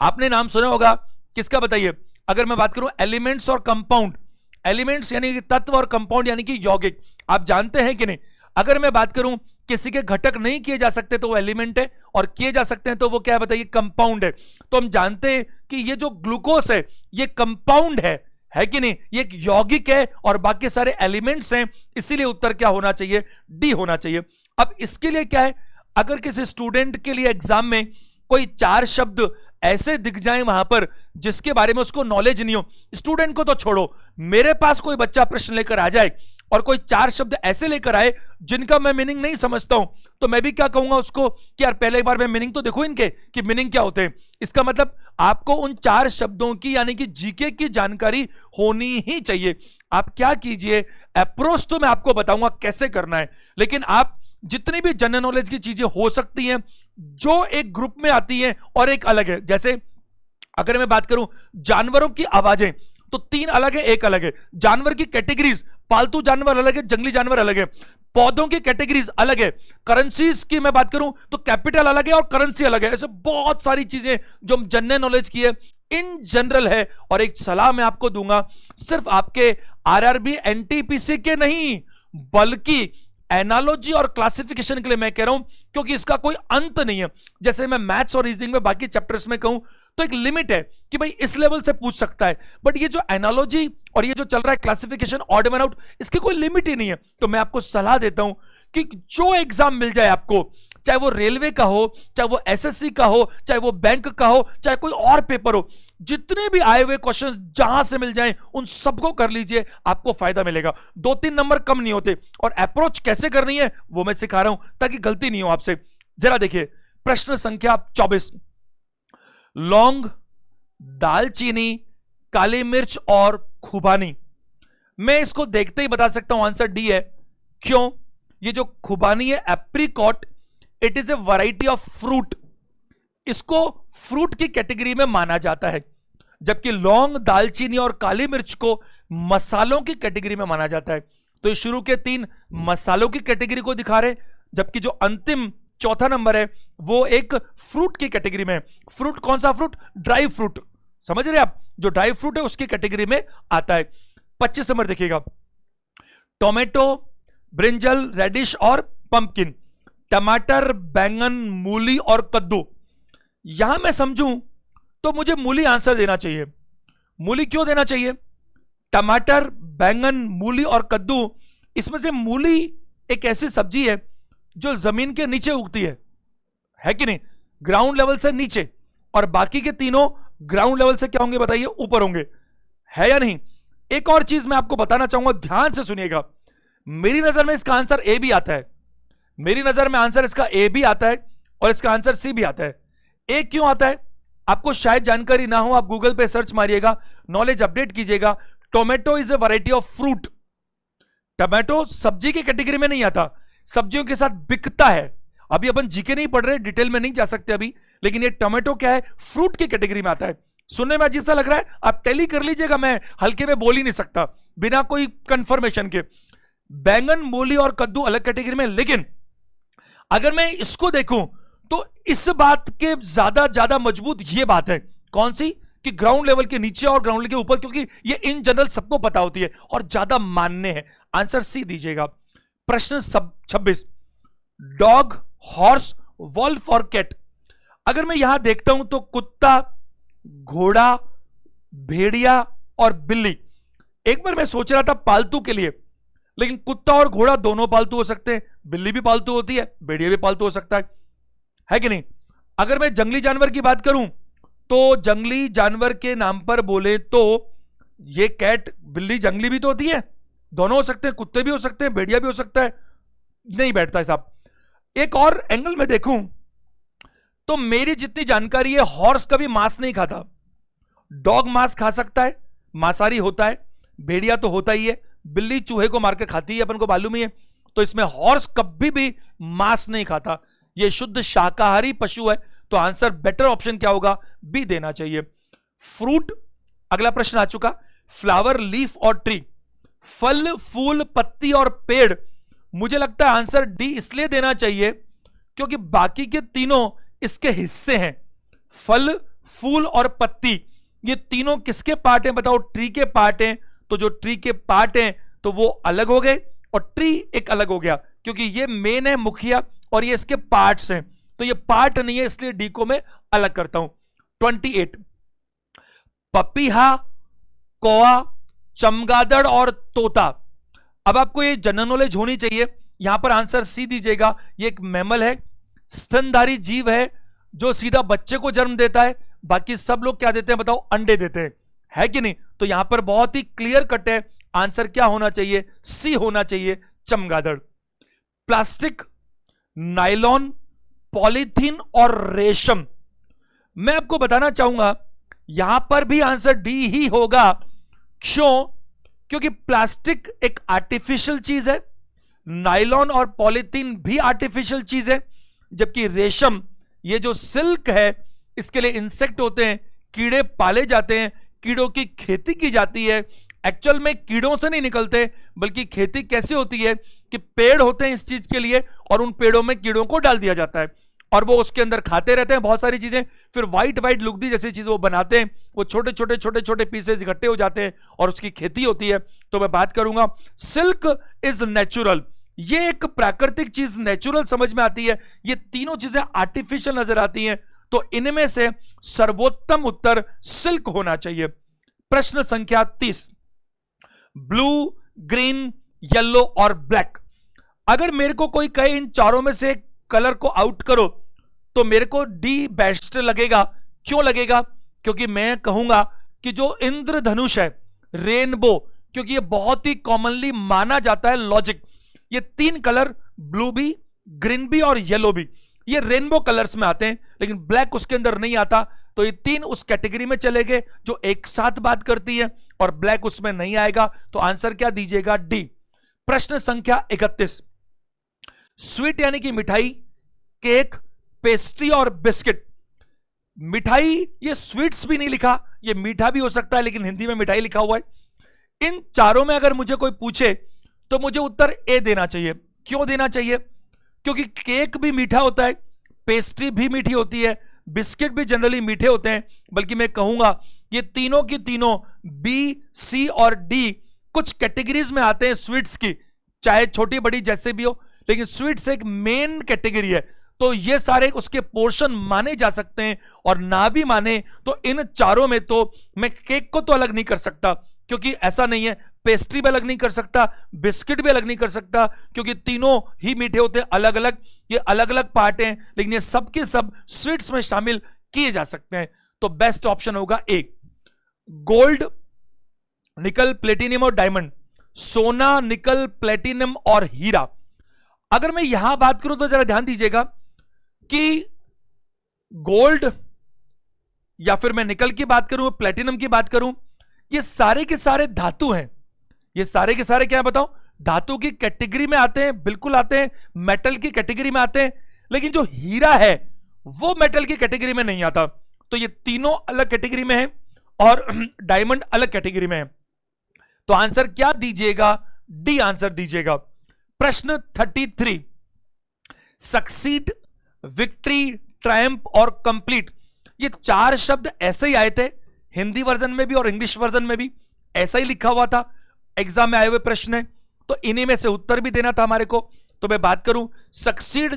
A: आपने नाम सुना होगा किसका, बताइए। अगर मैं बात करूं एलिमेंट्स और कंपाउंड, एलिमेंट्स यानी कि तत्व और कंपाउंड यानी कि यौगिक, आप जानते हैं कि नहीं? अगर मैं बात करूं किसी के घटक नहीं किए जा सकते तो वो एलिमेंट है, और किए जा सकते हैं तो वो क्या है, बताइए, कंपाउंड है। तो हम जानते हैं कि ये जो ग्लूकोज है ये कंपाउंड है कि नहीं? ये एक यौगिक है और बाकी सारे एलिमेंट्स हैं, इसीलिए उत्तर क्या होना चाहिए, डी होना चाहिए। अब इसके लिए क्या है, अगर किसी स्टूडेंट के लिए एग्जाम में कोई 4 शब्द ऐसे दिख जाए वहां पर जिसके बारे में उसको नॉलेज नहीं हो, स्टूडेंट को तो छोड़ो, मेरे पास कोई बच्चा प्रश्न लेकर आ जाए और कोई 4 शब्द ऐसे लेकर आए जिनका मैं मीनिंग नहीं समझता हूं, तो मैं भी क्या कहूंगा उसको कि यार पहले एक बार मैं मीनिंग तो देखो इनके कि मीनिंग क्या होते हैं। इसका मतलब आपको उन 4 शब्दों की यानी कि जीके की जानकारी होनी ही चाहिए। आप क्या कीजिए, अप्रोच तो मैं आपको बताऊंगा कैसे करना है, लेकिन आप जितनी भी जनरल नॉलेज की चीजें हो सकती हैं जो एक ग्रुप में आती हैं और एक अलग है, जैसे अगर मैं बात करूं जानवरों की आवाजें, तो 3 अलग है, एक अलग है। जानवर की कैटेगरीज, पालतू जानवर अलग है, जंगली जानवर अलग है। पौधों की कैटेगरीज अलग है। करेंसीज की मैं बात करूं तो कैपिटल अलग है और करेंसी अलग है। ऐसे बहुत सारी चीजें जो जनरल नॉलेज की है, इन जनरल है। और एक सलाह मैं आपको दूंगा, सिर्फ आपके आरआरबी एनटीपीसी के नहीं बल्कि एनालॉजी और क्लासिफिकेशन के लिए मैं कह रहा हूं, क्योंकि इसका कोई अंत नहीं है। जैसे मैं मैथ्स और रीजनिंग में बाकी चैप्टर्स में कहूं तो एक लिमिट है कि भाई इस लेवल से पूछ सकता है, बट ये जो एनालॉजी और ये जो चल रहा है क्लासिफिकेशन ऑड इवन आउट, इसकी कोई लिमिट ही नहीं है। तो मैं आपको सलाह देता हूं कि जो एग्जाम मिल जाए आपको, चाहे वो रेलवे का हो, चाहे वो एसएससी का हो, चाहे वो बैंक का हो, चाहे कोई और पेपर हो, जितने भी आए हुए क्वेश्चंस जहां से मिल जाएं उन सबको कर लीजिए, आपको फायदा मिलेगा। 2-3 नंबर कम नहीं होते। और अप्रोच कैसे करनी है वो मैं सिखा रहा हूं ताकि गलती नहीं हो आपसे। जरा देखिए प्रश्न संख्या 24, लौंग, दालचीनी, काली मिर्च और खुबानी। मैं इसको देखते ही बता सकता हूं आंसर डी है। क्यों? ये जो खुबानी है apricot, it is a variety of fruit, इसको फ्रूट की कैटेगरी में माना जाता है, जबकि लौंग, दालचीनी और काली मिर्च को मसालों की कैटेगरी में माना जाता है। तो ये शुरू के 3 मसालों की कैटेगरी को दिखा रहे, जबकि जो अंतिम चौथा नंबर है वो एक फ्रूट की कैटेगरी में है। फ्रूट कौन सा फ्रूट? ड्राई फ्रूट, समझ रहे आप? जो ड्राई फ्रूट है उसकी कैटेगरी में आता है। 25 नंबर देखिएगा, टोमेटो, ब्रिंजल, रेडिश और पंपकिन। टमाटर, बैंगन, मूली और कद्दू। यहां मैं समझूं तो मुझे मूली आंसर देना चाहिए। मूली क्यों देना चाहिए? टमाटर, बैंगन, मूली और कद्दू, इसमें से मूली एक ऐसी सब्जी है जो जमीन के नीचे उगती है कि नहीं? ग्राउंड लेवल से नीचे, और बाकी के तीनों ग्राउंड लेवल से क्या होंगे बताइए? ऊपर होंगे, है या नहीं? एक और चीज मैं आपको बताना चाहूंगा, ध्यान से सुनिएगा। मेरी नजर में इसका आंसर ए भी आता है, मेरी नजर में आंसर इसका ए भी आता है और इसका आंसर सी भी आता है। ए क्यों आता है? आपको शायद जानकारी ना हो, आप गूगल पे सर्च मारिएगा, नॉलेज अपडेट कीजिएगा। Tomato is a variety of fruit. Tomato सब्जी की कैटेगरी में नहीं आता, सब्जियों के साथ बिकता है। अभी अपन जीके नहीं पढ़ रहे, डिटेल में नहीं जा सकते अभी, लेकिन ये टोमेटो क्या है? फ्रूट की कैटेगरी में आता है। सुनने में अजीब सा लग रहा है, आप टैली कर लीजिएगा, मैं हल्के में बोल ही नहीं सकता बिना कोई कंफर्मेशन के। बैंगन, मूली और कद्दू अलग कैटेगरी में, लेकिन अगर मैं इसको देखूं तो इस बात के ज्यादा मजबूत ये बात है, कौन सी? कि ग्राउंड लेवल के नीचे और ग्राउंड लेवल के ऊपर, क्योंकि ये इन जनरल सबको पता होती है और ज्यादा मान्य है। आंसर सी दीजिएगा। प्रश्न 26, डॉग, हॉर्स, वॉल्फ और कैट। अगर मैं यहां देखता हूं तो कुत्ता, घोड़ा, भेड़िया और बिल्ली। एक बार मैं सोच रहा था पालतू के लिए, लेकिन कुत्ता और घोड़ा दोनों पालतू हो सकते हैं, बिल्ली भी पालतू होती है, भेड़िया भी पालतू हो सकता है कि नहीं? अगर मैं जंगली जानवर की बात करूं तो जंगली जानवर के नाम पर बोले तो ये कैट, बिल्ली जंगली भी तो होती है, दोनों हो सकते हैं, कुत्ते भी हो सकते हैं, भेड़िया भी हो सकता है, नहीं बैठता है साहब। एक और एंगल में देखूं तो मेरी जितनी जानकारी है, हॉर्स कभी मांस नहीं खाता। डॉग मांस खा सकता है, मांसाहारी होता है, भेड़िया तो होता ही है, बिल्ली चूहे को मारकर खाती है, अपन को मालूम ही है। तो इसमें हॉर्स कभी भी मांस नहीं खाता, यह शुद्ध शाकाहारी पशु है। तो आंसर बेटर ऑप्शन क्या होगा? बी देना चाहिए। फ्रूट, अगला प्रश्न आ चुका। फ्लावर, लीफ और ट्री, फल, फूल, पत्ती और पेड़। मुझे लगता है आंसर डी इसलिए देना चाहिए क्योंकि बाकी के तीनों इसके हिस्से हैं। फल, फूल और पत्ती, ये तीनों किसके पार्ट हैं बताओ? ट्री के पार्ट हैं। तो जो ट्री के पार्ट हैं तो वो अलग हो गए और ट्री एक अलग हो गया, क्योंकि ये मेन है मुखिया और ये इसके पार्ट्स हैं, तो ये पार्ट नहीं है, इसलिए डी को मैं अलग करता हूं। 28, पपीहा, कौआ, चमगादड़ और तोता। अब आपको ये जनरल नॉलेज होनी चाहिए। यहां पर आंसर सी दीजिएगा। ये एक मैमल है, स्तनधारी जीव है, जो सीधा बच्चे को जन्म देता है। बाकी सब लोग क्या देते हैं बताओ? अंडे देते हैं, है कि नहीं? तो यहां पर बहुत ही क्लियर कट है, आंसर क्या होना चाहिए? सी होना चाहिए, चमगादड़। प्लास्टिक, नायलॉन, पॉलीथीन और रेशम। मैं आपको बताना चाहूंगा यहां पर भी आंसर डी ही होगा। क्यों? क्योंकि प्लास्टिक एक आर्टिफिशियल चीज है, नायलॉन और पॉलीथीन भी आर्टिफिशियल चीज है, जबकि रेशम, ये जो सिल्क है, इसके लिए इंसेक्ट होते हैं, कीड़े पाले जाते हैं, कीड़ों की खेती की जाती है। एक्चुअल में कीड़ों से नहीं निकलते, बल्कि खेती कैसे होती है कि पेड़ होते हैं इस चीज के लिए, और उन पेड़ों में कीड़ों को डाल दिया जाता है और वो उसके अंदर खाते रहते हैं बहुत सारी चीजें, फिर व्हाइट व्हाइट लुगदी जैसी चीज वो बनाते हैं, वो छोटे छोटे छोटे छोटे पीसेस इकट्ठे हो जाते हैं और उसकी खेती होती है। तो मैं बात करूंगा सिल्क इज नेचुरल, ये एक प्राकृतिक चीज नेचुरल समझ में आती है, ये तीनों चीजें आर्टिफिशियल नजर आती हैं। तो इनमें से सर्वोत्तम उत्तर सिल्क होना चाहिए। प्रश्न संख्या 30, ब्लू, ग्रीन, येलो और ब्लैक। अगर मेरे को कोई कहे इन चारों में से कलर को आउट करो, तो मेरे को डी बेस्ट लगेगा। क्यों लगेगा? क्योंकि मैं कहूंगा कि जो इंद्रधनुष है, रेनबो, क्योंकि ये बहुत ही कॉमनली माना जाता है लॉजिक, ये तीन कलर, ब्लू भी, ग्रीन भी और येलो भी, ये रेनबो कलर्स में आते हैं, लेकिन ब्लैक उसके अंदर नहीं आता। तो ये तीन उस कैटेगरी में चले गए जो एक साथ बात करती है, और ब्लैक उसमें नहीं आएगा। तो आंसर क्या दीजिएगा? डी। प्रश्न संख्या 31, स्वीट यानी कि मिठाई, केक, पेस्ट्री और बिस्किट। मिठाई, ये स्वीट्स भी नहीं लिखा, ये मीठा भी हो सकता है, लेकिन हिंदी में मिठाई लिखा हुआ है। इन चारों में अगर मुझे कोई पूछे तो मुझे उत्तर ए देना चाहिए। क्यों देना चाहिए? क्योंकि केक भी मीठा होता है, पेस्ट्री भी मीठी होती है, बिस्किट भी जनरली मीठे होते हैं, बल्कि मैं कहूंगा ये तीनों की तीनों बी, सी और डी कुछ कैटेगरीज में आते हैं स्वीट्स की, चाहे छोटी बड़ी जैसे भी हो, लेकिन स्वीट्स एक मेन कैटेगरी है। तो ये सारे उसके पोर्शन माने जा सकते हैं, और ना भी माने तो इन चारों में तो मैं केक को तो अलग नहीं कर सकता, क्योंकि ऐसा नहीं है, पेस्ट्री भी अलग नहीं कर सकता, बिस्किट भी अलग नहीं कर सकता, क्योंकि तीनों ही मीठे होते हैं अलग अलग, ये अलग अलग पार्ट हैं, लेकिन ये सब के सब स्वीट्स में शामिल किए जा सकते हैं। तो बेस्ट ऑप्शन होगा ए। गोल्ड, निकल, प्लेटिनियम और डायमंड, सोना, निकल, प्लेटिनम और हीरा। अगर मैं यहां बात करूं तो जरा ध्यान दीजिएगा कि गोल्ड, या फिर मैं निकल की बात करूं, प्लेटिनम की बात करूं, ये सारे के सारे धातु हैं। ये सारे के सारे क्या बताओ? धातु की कैटेगरी में आते हैं, बिल्कुल आते हैं, मेटल की कैटेगरी में आते हैं, लेकिन जो हीरा है वो मेटल की कैटेगरी में नहीं आता। तो ये तीनों अलग कैटेगरी में है और डायमंड अलग कैटेगरी में है। तो आंसर क्या दीजिएगा? डी आंसर दीजिएगा। प्रश्न 33, सक्सीड, विक्ट्री, ट्रायम्फ और कंप्लीट, ये चार शब्द ऐसे ही आए थे, हिंदी वर्जन में भी और इंग्लिश वर्जन में भी ऐसा ही लिखा हुआ था, एग्जाम में आए हुए प्रश्न है, तो इन्हीं में से उत्तर भी देना था हमारे को। तो मैं बात करूं, सक्सीड,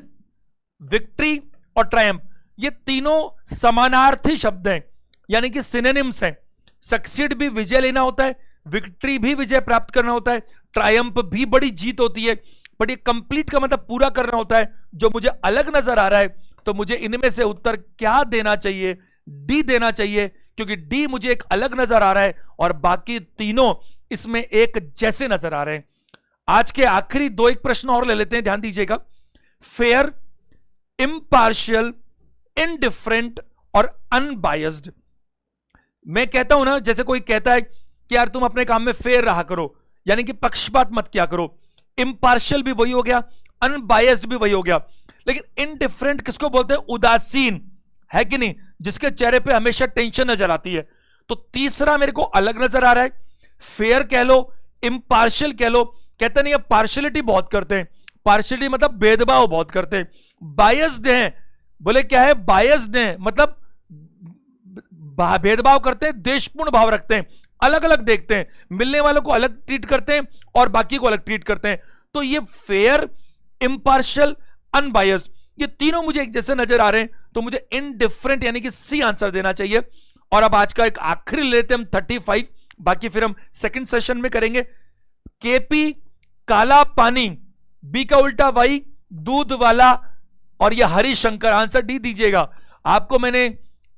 A: विक्ट्री और ट्रायम्फ, ये तीनों समानार्थी शब्द हैं, यानी कि सिनोनिम्स हैं। सक्सीड भी विजय लेना होता है, विक्ट्री भी विजय प्राप्त करना होता है, ट्रायम्फ भी बड़ी जीत होती है, बट ये कंप्लीट का मतलब पूरा करना होता है। जो मुझे अलग नजर आ रहा है, तो मुझे इनमें से उत्तर क्या देना चाहिए? डी देना चाहिए, क्योंकि डी मुझे एक अलग नजर आ रहा है और बाकी तीनों इसमें एक जैसे नजर आ रहे हैं। आज के आखिरी दो एक प्रश्न और ले लेते हैं, ध्यान दीजिएगा। फेयर, इम्पार्शियल, इनडिफरेंट और अनबायस्ड। मैं कहता हूं ना, जैसे कोई कहता है कि यार तुम अपने काम में फेयर रहा करो, यानी कि पक्षपात मत किया करो, इम्पार्शियल भी वही हो गया, अनबायस्ड भी वही हो गया, लेकिन इनडिफरेंट किसको बोलते हैं? उदासीन, है कि नहीं, जिसके चेहरे पे हमेशा टेंशन नजर आती है। तो तीसरा मेरे को अलग नजर आ रहा है। फेयर कह लो, इम्पार्शियल कह लो, कहते नहीं, पार्शियलिटी बहुत करते हैं, पार्शियलिटी मतलब भेदभाव बहुत करते हैं, बायस्ड हैं, बोले क्या है, बायस्ड हैं, मतलब भेदभाव करते हैं, देशपूर्ण भाव रखते हैं, अलग अलग देखते हैं, मिलने वालों को अलग ट्रीट करते हैं और बाकी को अलग ट्रीट करते हैं। तो ये फेयर, इंपार्शियल, अनबायस्ड, ये तीनों मुझे एक जैसे नजर आ रहे हैं, तो मुझे इनडिफरेंट यानी कि सी आंसर देना चाहिए। और अब आज का एक आखिरी लेते हैं हम 35, बाकी फिर हम सेकंड सेशन में करेंगे। केपी काला पानी, बी का उल्टा वाई दूध वाला, और ये हरिशंकर, आंसर डी दीजिएगा। आपको मैंने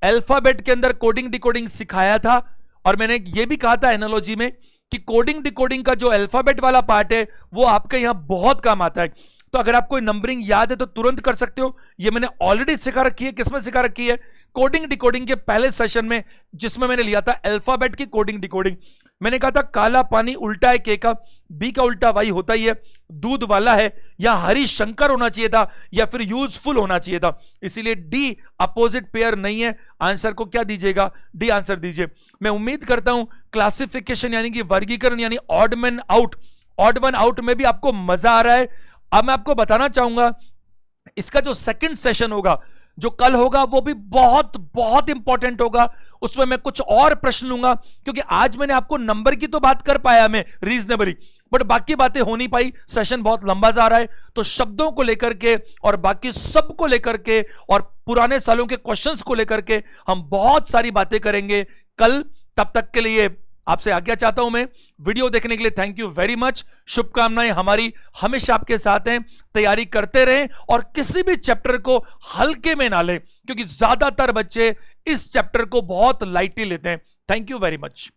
A: अल्फाबेट के अंदर कोडिंग डिकोडिंग सिखाया था, और मैंने ये भी कहा था एनालॉजी में कि कोडिंग डिकोडिंग का जो अल्फाबेट वाला पार्ट है वो आपके यहां बहुत काम आता है। तो अगर आपको नंबरिंग याद है तो तुरंत कर सकते हो, ये मैंने ऑलरेडी सिखा रखी है। किसमें सिखा रखी है? कोडिंग डिकोडिंग के पहले सेशन में, जिसमें मैंने लिया था अल्फाबेट की कोडिंग डिकोडिंग। मैंने कहा था काला पानी उल्टा है के का, बी का उल्टा वाई होता ही है, दूध वाला है, या हरिशंकर होना चाहिए था, या फिर यूजफुल होना चाहिए था, इसीलिए डी अपोजिट पेयर नहीं है। आंसर को क्या दीजिएगा? डी आंसर दीजिए। मैं उम्मीद करता हूं क्लासिफिकेशन यानी कि वर्गीकरण यानी odd man out, odd one out में भी आपको मजा आ रहा है। अब मैं आपको बताना चाहूंगा इसका जो सेकंड सेशन होगा, जो कल होगा, वो भी बहुत बहुत इंपॉर्टेंट होगा। उसमें मैं कुछ और प्रश्न लूंगा, क्योंकि आज मैंने आपको नंबर की तो बात कर पाया मैं रीजनेबली, बट बाकी बातें हो नहीं पाई, सेशन बहुत लंबा जा रहा है। तो शब्दों को लेकर के और बाकी सब को लेकर के और पुराने सालों के क्वेश्चंस को लेकर के हम बहुत सारी बातें करेंगे कल। तब तक के लिए आपसे आज्ञा चाहता हूं मैं। वीडियो देखने के लिए थैंक यू वेरी मच। शुभकामनाएं हमारी हमेशा आपके साथ हैं। तैयारी करते रहें और किसी भी चैप्टर को हल्के में ना लें, क्योंकि ज्यादातर बच्चे इस चैप्टर को बहुत लाइटली लेते हैं। Thank you very much.